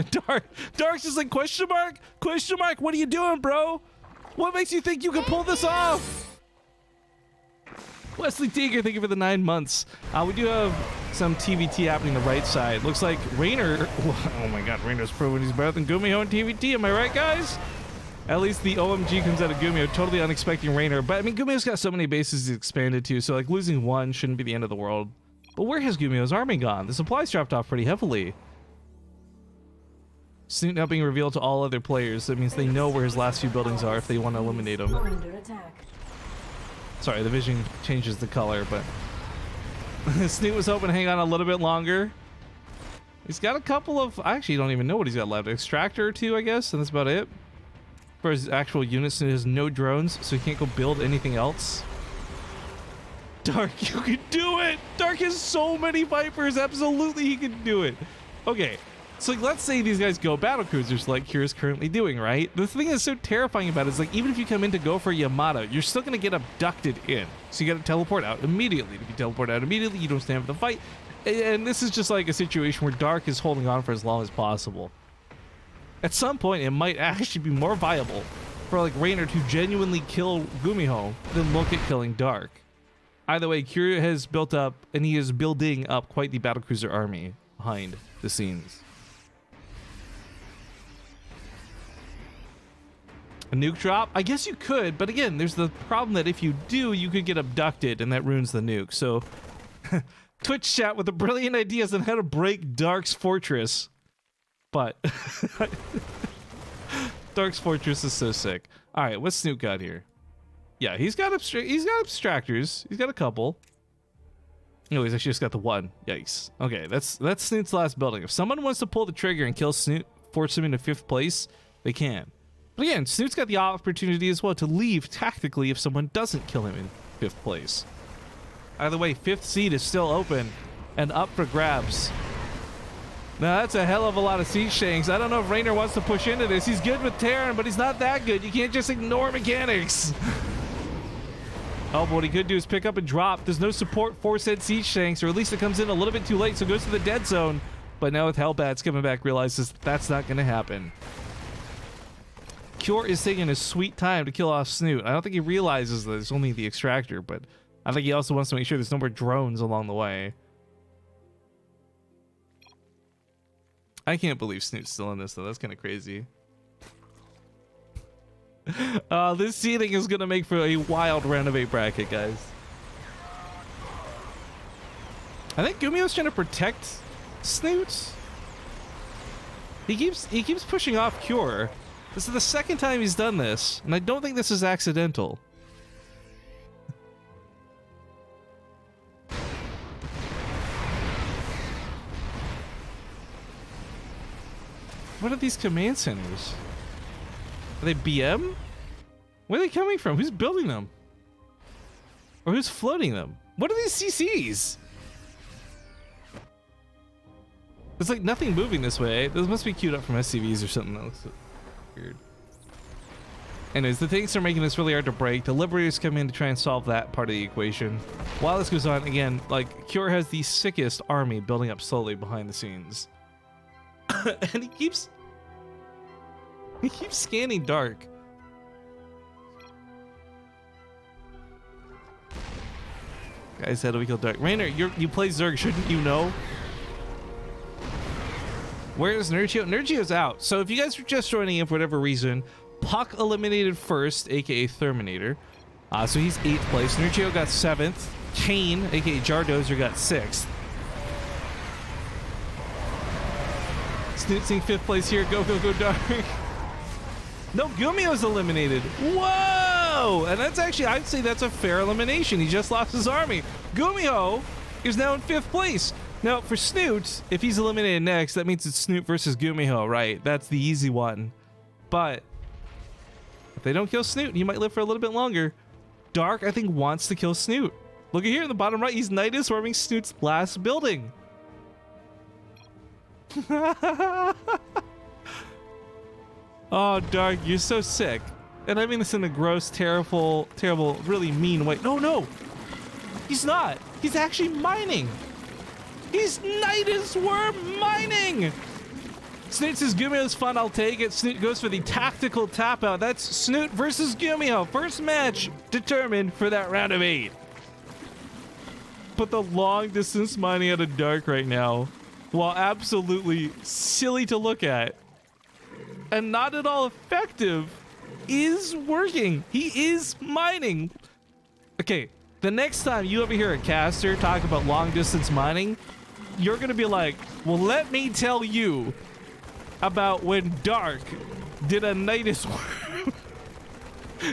Dark's just like, question mark? Question mark? What are you doing, bro? What makes you think you can pull this off? Wesley Tiger, thank you for the 9 months. We do have some TVT happening on the right side. Looks like Rainer... Oh my god, Rainer's proven he's better than Gumiho in TVT. Am I right, guys? At least the OMG comes out of Gumiho, totally unexpecting Rainer. But I mean, Gumiho's got so many bases he's expanded to, so like losing 1 shouldn't be the end of the world. But where has Gumiho's army gone? The supplies dropped off pretty heavily. Snoot now being revealed to all other players. That means they know where his last few buildings are if they want to eliminate him. Sorry, the vision changes the color, but Snoot was hoping to hang on a little bit longer. He's got a couple of... I actually don't even know what he's got left. Extractor or 2, I guess, and that's about it. For his actual units, he has no drones, so he can't go build anything else. Dark, you can do it! Dark has so many Vipers, absolutely he can do it. Okay, so let's say these guys go battle cruisers like Kira's currently doing, right? The thing that's so terrifying about it is like, even if you come in to go for Yamato, you're still gonna get abducted in. So you gotta teleport out immediately. If you teleport out immediately, you don't stand for the fight. And this is just like a situation where Dark is holding on for as long as possible. At some point, it might actually be more viable for like Rainer to genuinely kill Gumiho than look at killing Dark. Either way, Kira has built up, and he is building up quite the battlecruiser army behind the scenes. A nuke drop? I guess you could, but again, there's the problem that if you do, you could get abducted, and that ruins the nuke. So, Twitch chat with the brilliant ideas on how to break Dark's fortress. But Dark's fortress is so sick. All right, what's Snoot got here? Yeah, he's got abstractors. He's got a couple. No, he's actually just got the 1. Yikes. Okay, that's Snoot's last building. If someone wants to pull the trigger and kill Snoot, force him into 5th place, they can. But again, Snoot's got the opportunity as well to leave tactically if someone doesn't kill him in 5th place. Either way, 5th seed is still open and up for grabs. Now, that's a hell of a lot of siege shanks. I don't know if Rainer wants to push into this. He's good with Terran, but he's not that good. You can't just ignore mechanics. Oh, but what he could do is pick up and drop. There's no support for said siege shanks, or at least it comes in a little bit too late, so it goes to the dead zone. But now with Hellbats coming back, realizes that's not going to happen. Cure is taking his sweet time to kill off Snoot. I don't think he realizes that it's only the extractor, but I think he also wants to make sure there's no more drones along the way. I can't believe Snoot's still in this, though. That's kind of crazy. This seeding is gonna make for a wild round of 8 bracket, guys. I think Gumio's trying to protect Snoot. He keeps pushing off Cure. This is the second time he's done this, and I don't think this is accidental. What are these command centers? Are they BM? Where are they coming from? Who's building them? Or who's floating them? What are these CCs? There's like nothing moving this way. Those must be queued up from SCVs or something. That looks weird. Anyways, the things are making this really hard to break. The Liberators come in to try and solve that part of the equation. While this goes on, again, like, Cure has the sickest army building up slowly behind the scenes. And he keeps scanning Dark. Guys, how do we kill Dark? Rainer, you play Zerg, shouldn't you know? Where's Nergio? Nergio's out. So if you guys are just joining in for whatever reason, Puck eliminated first, aka Terminator. So he's 8th place. Nergio got 7th. Kane, aka Jardozer, got 6th. Snootsing 5th place here. Go, go, go, Dark. No, Gumio's eliminated. Whoa! And that's actually, I'd say that's a fair elimination. He just lost his army. Gumio is now in 5th place. Now, for Snoot, if he's eliminated next, that means it's Snoot versus Gumiho, right? That's the easy one. But if they don't kill Snoot, he might live for a little bit longer. Dark, I think, wants to kill Snoot. Look at here in the bottom right, he's Nidus warming Snoot's last building. Oh, Dark, you're so sick. And I mean this in a gross, terrible, really mean way. No, he's not. He's actually mining. He's Nidus worm mining! Snoot says Gumio's fun, I'll take it. Snoot goes for the tactical tap out. That's Snoot versus Gumio. First match determined for that round of 8. But the long distance mining out of Dark right now, while absolutely silly to look at and not at all effective, is working. He is mining. Okay, the next time you ever hear a caster talk about long distance mining, you're gonna be like, well, let me tell you about when Dark did a Nidus worm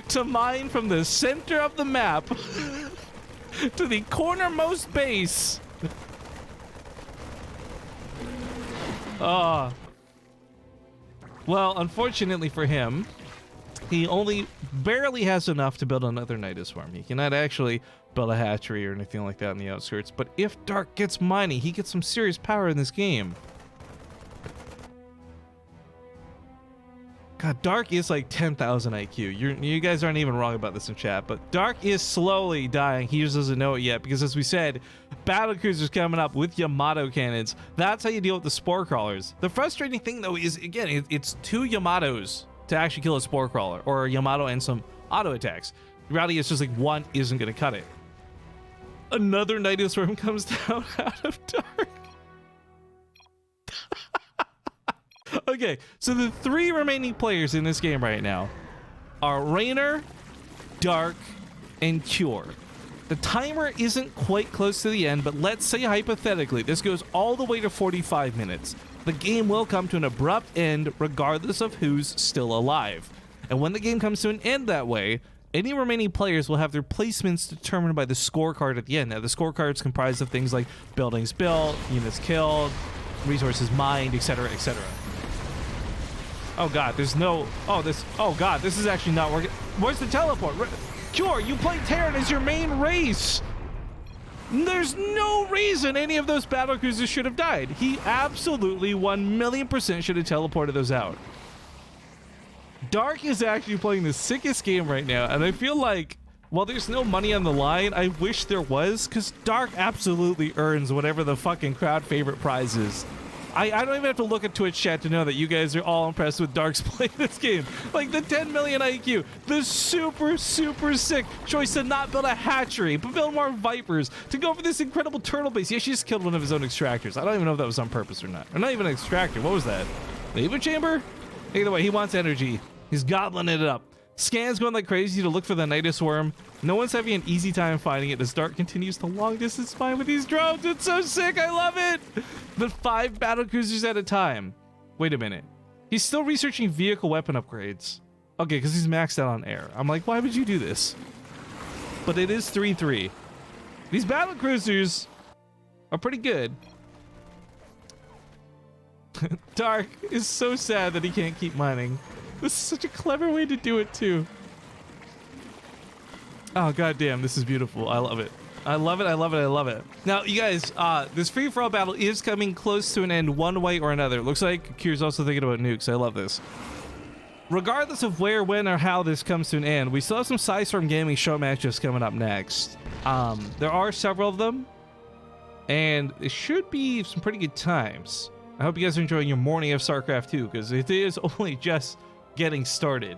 to mine from the center of the map to the cornermost base. Well, unfortunately for him, he only barely has enough to build another Nidus farm. He cannot actually build a hatchery or anything like that in the outskirts. But if Dark gets mining, he gets some serious power in this game. God, Dark is like 10,000 IQ. You guys aren't even wrong about this in chat, but Dark is slowly dying. He just doesn't know it yet because, as we said, battle cruisers coming up with Yamato cannons. That's how you deal with the spore crawlers. The frustrating thing, though, is, again, it's 2 Yamatos to actually kill a spore crawler, or a Yamato and some auto attacks. The reality is just like 1 isn't going to cut it. Another Nidus worm comes down out of Dark. Okay, so the 3 remaining players in this game right now are Rainer, Dark, and Cure. The timer isn't quite close to the end, but let's say hypothetically this goes all the way to 45 minutes. The game will come to an abrupt end regardless of who's still alive. And when the game comes to an end that way, any remaining players will have their placements determined by the scorecard at the end. Now, the scorecard is comprised of things like buildings built, units killed, resources mined, etc., etc. Oh god, there's no... Oh god, this is actually not working. Where's the teleport? Cure, you played Terran as your main race! There's no reason any of those battle cruisers should have died. He absolutely 1,000,000% should have teleported those out. Dark is actually playing the sickest game right now, and I feel like, while there's no money on the line, I wish there was, because Dark absolutely earns whatever the fucking crowd favorite prize is. I don't even have to look at Twitch chat to know that you guys are all impressed with Dark's play this game. Like the 10 million IQ, the super sick choice to not build a hatchery, but build more Vipers, to go for this incredible turtle base. Yeah, she just killed one of his own extractors. I don't even know if that was on purpose or not. Or not even an extractor. What was that? The Eva chamber? Either way, he wants energy. He's goblining it up. Scan's going like crazy to look for the Nidus worm. No one's having an easy time finding it as Dark continues to long distance spy with these drones. It's so sick. I love it. But 5 battle cruisers at a time. Wait a minute. He's still researching vehicle weapon upgrades. Okay, because he's maxed out on air. I'm like, why would you do this? But it is 3-3. These battle cruisers are pretty good. Dark is so sad that he can't keep mining. This is such a clever way to do it too. Oh goddamn, this is beautiful. I love it. I love it. I love it. I love it. Now, you guys, this free-for-all battle is coming close to an end one way or another. Looks like Kier's also thinking about nukes. I love this. Regardless of where, when, or how this comes to an end, we still have some Sidestorm Gaming show matches coming up next. There are several of them, and it should be some pretty good times. I hope you guys are enjoying your morning of StarCraft 2, because it is only just getting started.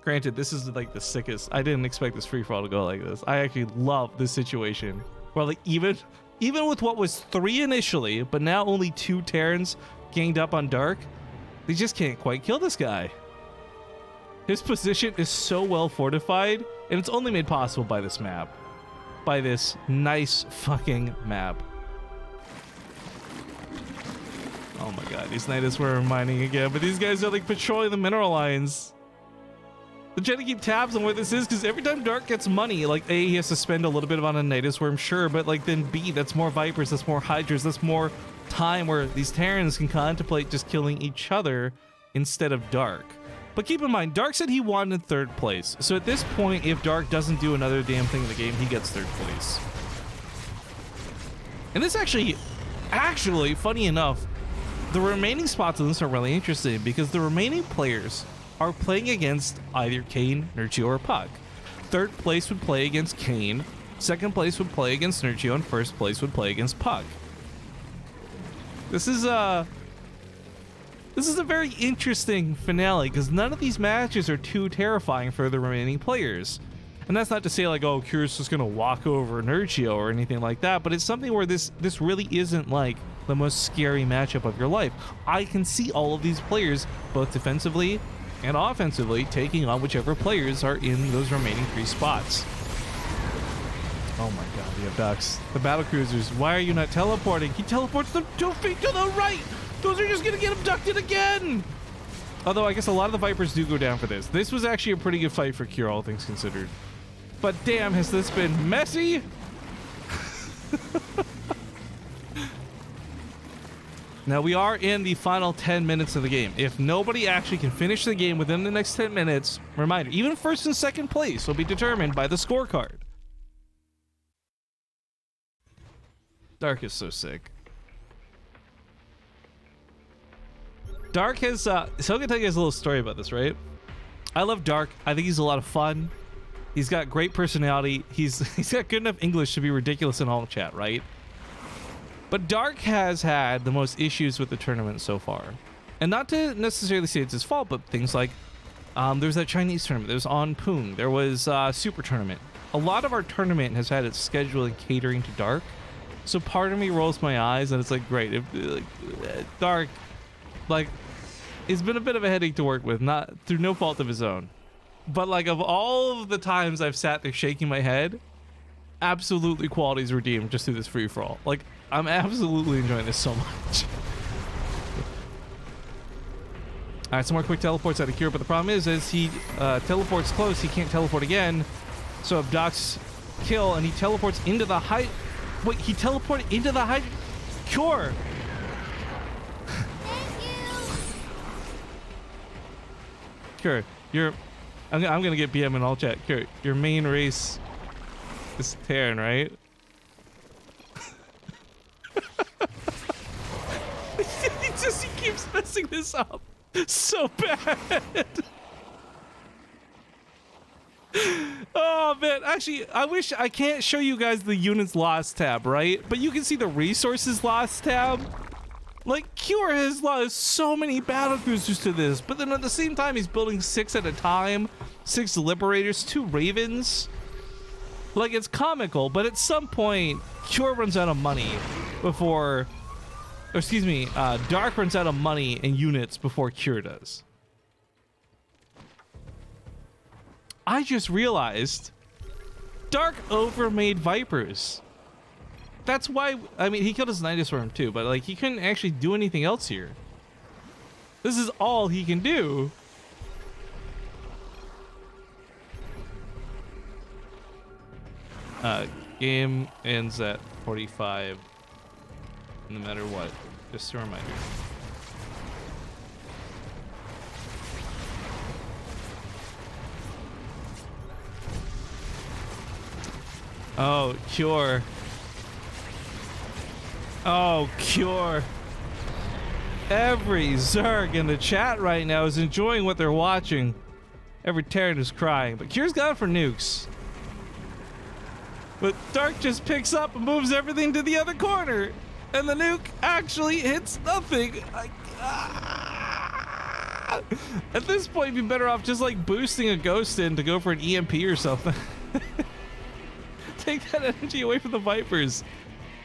Granted, this is like the sickest. I didn't expect this free-for-all to go like this. I actually love this situation. Where like even with what was 3 initially, but now only 2 Terrans ganged up on Dark, they just can't quite kill this guy. His position is so well fortified, and it's only made possible by this map. By this nice fucking map. Oh my god, these Nidus were mining again, but these guys are like patrolling the mineral lines. They're trying to keep tabs on where this is, because every time Dark gets money, like A, he has to spend a little bit on a Nidus worm, sure, but like then B, that's more Vipers, that's more Hydras, that's more time where these Terrans can contemplate just killing each other instead of Dark. But keep in mind, Dark said he wanted 3rd place, so at this point, if Dark doesn't do another damn thing in the game, he gets 3rd place. And this actually, funny enough, the remaining spots on this are really interesting because the remaining players are playing against either Kane, Nurchio, or Puck. 3rd place would play against Kane, 2nd place would play against Nurchio, and 1st place would play against Puck. This is a very interesting finale because none of these matches are too terrifying for the remaining players. And that's not to say like, oh, Kier's just gonna walk over Nurchio or anything like that, but it's something where this really isn't like the most scary matchup of your life. I can see all of these players, both defensively and offensively, taking on whichever players are in those remaining 3 spots. Oh my god, the abducts. The battle cruisers, why are you not teleporting? He teleports them 2 feet to the right! Those are just gonna get abducted again! Although I guess a lot of the Vipers do go down for this. This was actually a pretty good fight for Kier, all things considered. But damn, has this been messy? Now we are in the final 10 minutes of the game. If nobody actually can finish the game within the next 10 minutes, reminder, even 1st and 2nd place will be determined by the scorecard. Dark is so sick. Dark has, so I'm gonna tell you guys a little story about this, right? I love Dark. I think he's a lot of fun. He's got great personality. He's got good enough English to be ridiculous in all chat, right? But Dark has had the most issues with the tournament so far. And not to necessarily say it's his fault, but things like, there's that Chinese tournament, there's On Poong, there was Super Tournament. A lot of our tournament has had its scheduling catering to Dark. So part of me rolls my eyes and it's like, great, if, like, Dark, like, it's been a bit of a headache to work with, not through no fault of his own. But like, of all of the times I've sat there shaking my head, absolutely qualities redeemed just through this free-for-all. Like, I'm absolutely enjoying this so much. All right, some more quick teleports out of Kier, but the problem is as he teleports close, he can't teleport again. So abducts kill, and he teleports into the height. Wait, he teleported into the height. Cure. Cure, I'm gonna get BM in all chat. Cure, your main race is Terran, right? He keeps messing this up so bad. Oh man, actually, I wish I can't show you guys the units lost tab, right? But you can see the resources lost tab. Like, Cure has lost so many battle cruisers to this, but then at the same time, he's building 6 at a time, 6 Liberators, 2 Ravens. Like, it's comical, but at some point, Cure runs out of money before, or excuse me, Dark runs out of money and units before Cure does. I just realized Dark overmade Vipers. That's why, I mean, he killed his Nidus Worm too, but like he couldn't actually do anything else here. This is all he can do. Game ends at 45, no matter what. Just a reminder. Oh, Cure. Oh, Cure. Every Zerg in the chat right now is enjoying what they're watching. Every Terran is crying, but Cure's gone for nukes. But Dark just picks up and moves everything to the other corner. And the nuke actually hits nothing. At this point, you'd be better off just like boosting a ghost in to go for an EMP or something. Take that energy away from the Vipers.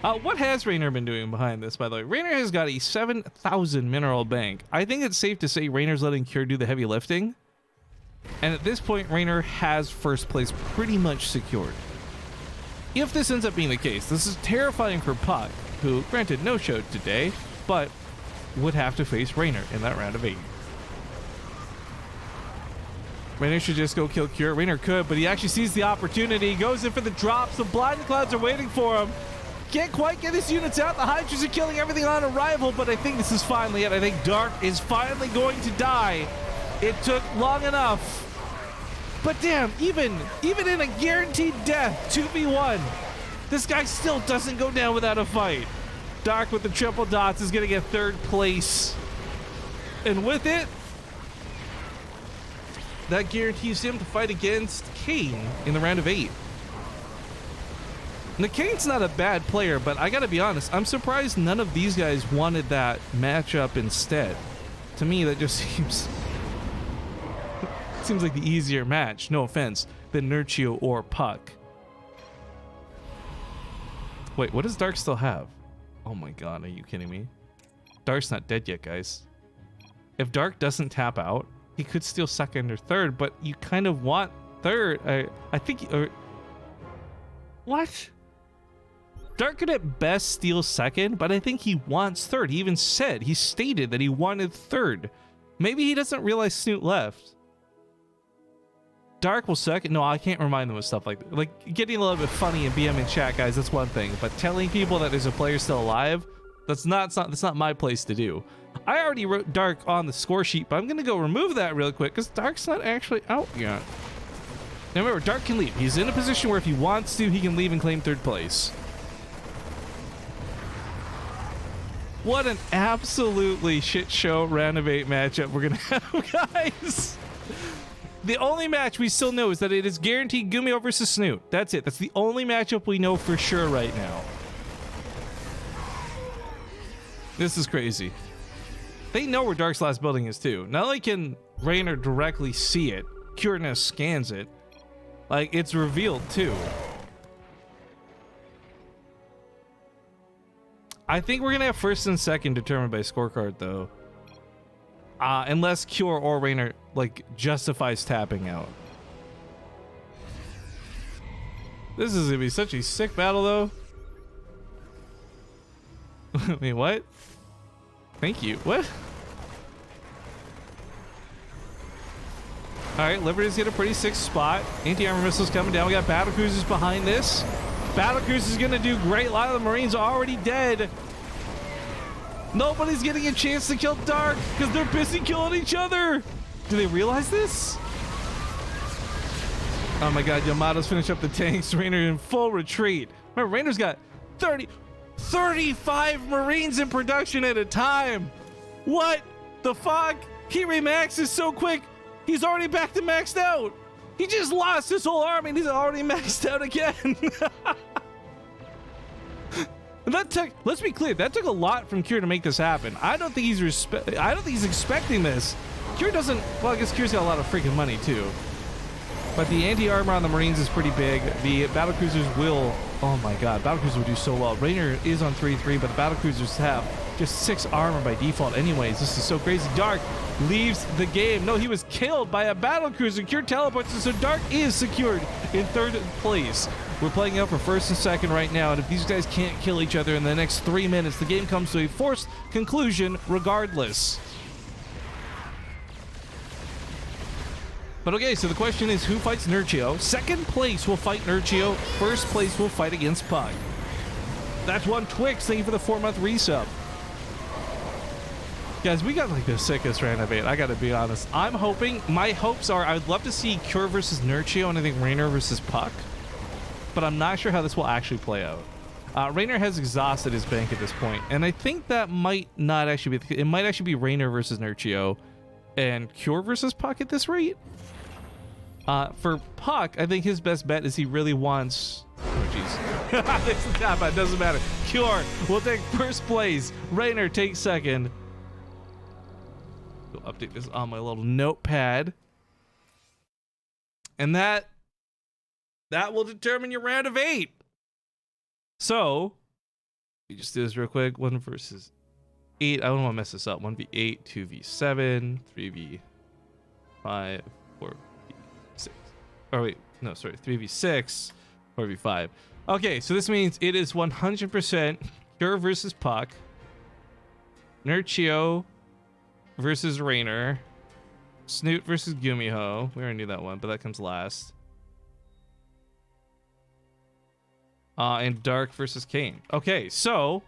What has Raynor been doing behind this, by the way? Raynor has got a 7,000 mineral bank. I think it's safe to say Raynor's letting Cure do the heavy lifting. And at this point, Raynor has first place pretty much secured. If this ends up being the case, this is terrifying for Puck, who, granted, no showed today, but would have to face Raynor in that round of 8. Raynor should just go kill Cure. Raynor could, but he actually sees the opportunity. He goes in for the drops. The Blind Clouds are waiting for him. Can't quite get his units out. The Hydras are killing everything on arrival, but I think this is finally it. I think Dark is finally going to die. It took long enough. But damn, even in a guaranteed death, 2v1, this guy still doesn't go down without a fight. Dark with the triple dots is going to get 3rd place. And with it, that guarantees him to fight against Kane in the round of 8. Now, Kane's not a bad player, but I gotta be honest, I'm surprised none of these guys wanted that matchup instead. To me, that just seems like the easier match, no offense, than Nurchio or Puck. Wait, what does Dark still have? Oh my god, are you kidding me? Dark's not dead yet, guys. If Dark doesn't tap out, he could steal 2nd or 3rd, but you kind of want 3rd. I think... what? Dark could at best steal 2nd, but I think he wants 3rd. He even said, he stated that he wanted 3rd. Maybe he doesn't realize Snoot left. Dark will suck. No, I can't remind them of stuff like that. Like, getting a little bit funny and BM in chat, guys, that's one thing. But telling people that there's a player still alive, that's not my place to do. I already wrote Dark on the score sheet, but I'm going to go remove that real quick because Dark's not actually out yet. Now remember, Dark can leave. He's in a position where if he wants to, he can leave and claim 3rd place. What an absolutely shit show round of 8 matchup we're going to have, guys. The only match we still know is that it is guaranteed Gumio versus Snoot. That's it. That's the only matchup we know for sure right now. This is crazy. They know where Dark's last building is too. Not only can Raynor directly see it, Cure now scans it. Like, it's revealed too. I think we're gonna have 1st and 2nd determined by scorecard though. Unless Cure or Raynor like justifies tapping out. This is gonna be such a sick battle though. Wait, what? Thank you. What? Alright, Liberty's got a pretty sick spot. Anti-armor missiles coming down. We got battle cruisers behind this. Battle cruisers gonna do great. A lot of the Marines are already dead. Nobody's getting a chance to kill Dark because they're busy killing each other. Do they realize this? Oh my god, Yamato's finished up the tanks. Raynor in full retreat. Remember, Raynor's got 35 Marines in production at a time. What the fuck? He remaxes so quick. He's already back to maxed out. He just lost his whole army and he's already maxed out again. And that took, let's be clear, that took a lot from Cure to make this happen. I don't think he's expecting this. Cure doesn't, well, I guess Cure's got a lot of freaking money too. But the anti-armor on the Marines is pretty big. The battlecruisers will, oh my god, battlecruisers will do so well. Raynor is on 3-3, but the battlecruisers have just 6 armor by default anyways. This is so crazy. Dark leaves the game. No, he was killed by a battle cruiser. Cure teleports, and so Dark is secured in 3rd place. We're playing out for 1st and 2nd right now, and if these guys can't kill each other in the next 3 minutes, the game comes to a forced conclusion regardless. But okay, so the question is, who fights Nurchio? 2nd place will fight Nurchio. 1st place will fight against Puck. That's one Twix. Thank you for the 4-month resub. Guys, we got like the sickest random bait. I gotta be honest. I'm hoping, my hopes are, I would love to see Cure versus Nurchio, and I think Rainer versus Puck. But I'm not sure how this will actually play out. Rainer has exhausted his bank at this point, and I think that might not actually be, it might actually be Rainer versus Nurchio and Cure versus Puck at this rate. For Puck, I think his best bet is he really wants... Oh, jeez. It doesn't matter. Cure will take 1st place. Rainer takes 2nd. Go update this on my little notepad. And that will determine your round of 8. So, we just do this real quick. 1 versus 8. I don't want to mess this up. 1v8, 2v7, 3v5, 4v6. Oh, wait. No, sorry. 3v6, 4v5. Okay, so this means it is 100% Cure versus Puck, Nurchio versus Rainer, Snoot versus Gumiho. We already knew that one, but that comes last. And Dark versus Kane. Okay, so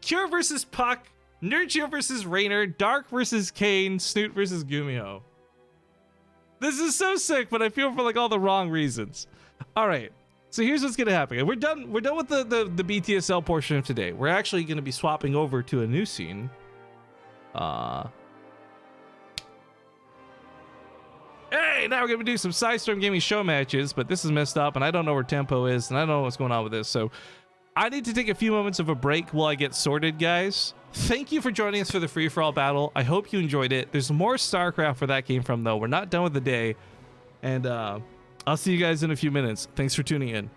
Cure versus Puck, Nurchio versus Rainer, Dark versus Kane, Snoot versus Gumiho. This is so sick, but I feel for like all the wrong reasons. All right, so here's what's gonna happen. We're done with the BTSL portion of today. We're actually gonna be swapping over to a new scene. Hey, now we're gonna do some Sidestorm Gaming show matches, but this is messed up, and I don't know where tempo is, and I don't know what's going on with this. So I need to take a few moments of a break while I get sorted, guys. Thank you for joining us for the free-for-all battle. I hope you enjoyed it. There's more StarCraft where that came from, though. We're not done with the day. And I'll see you guys in a few minutes. Thanks for tuning in.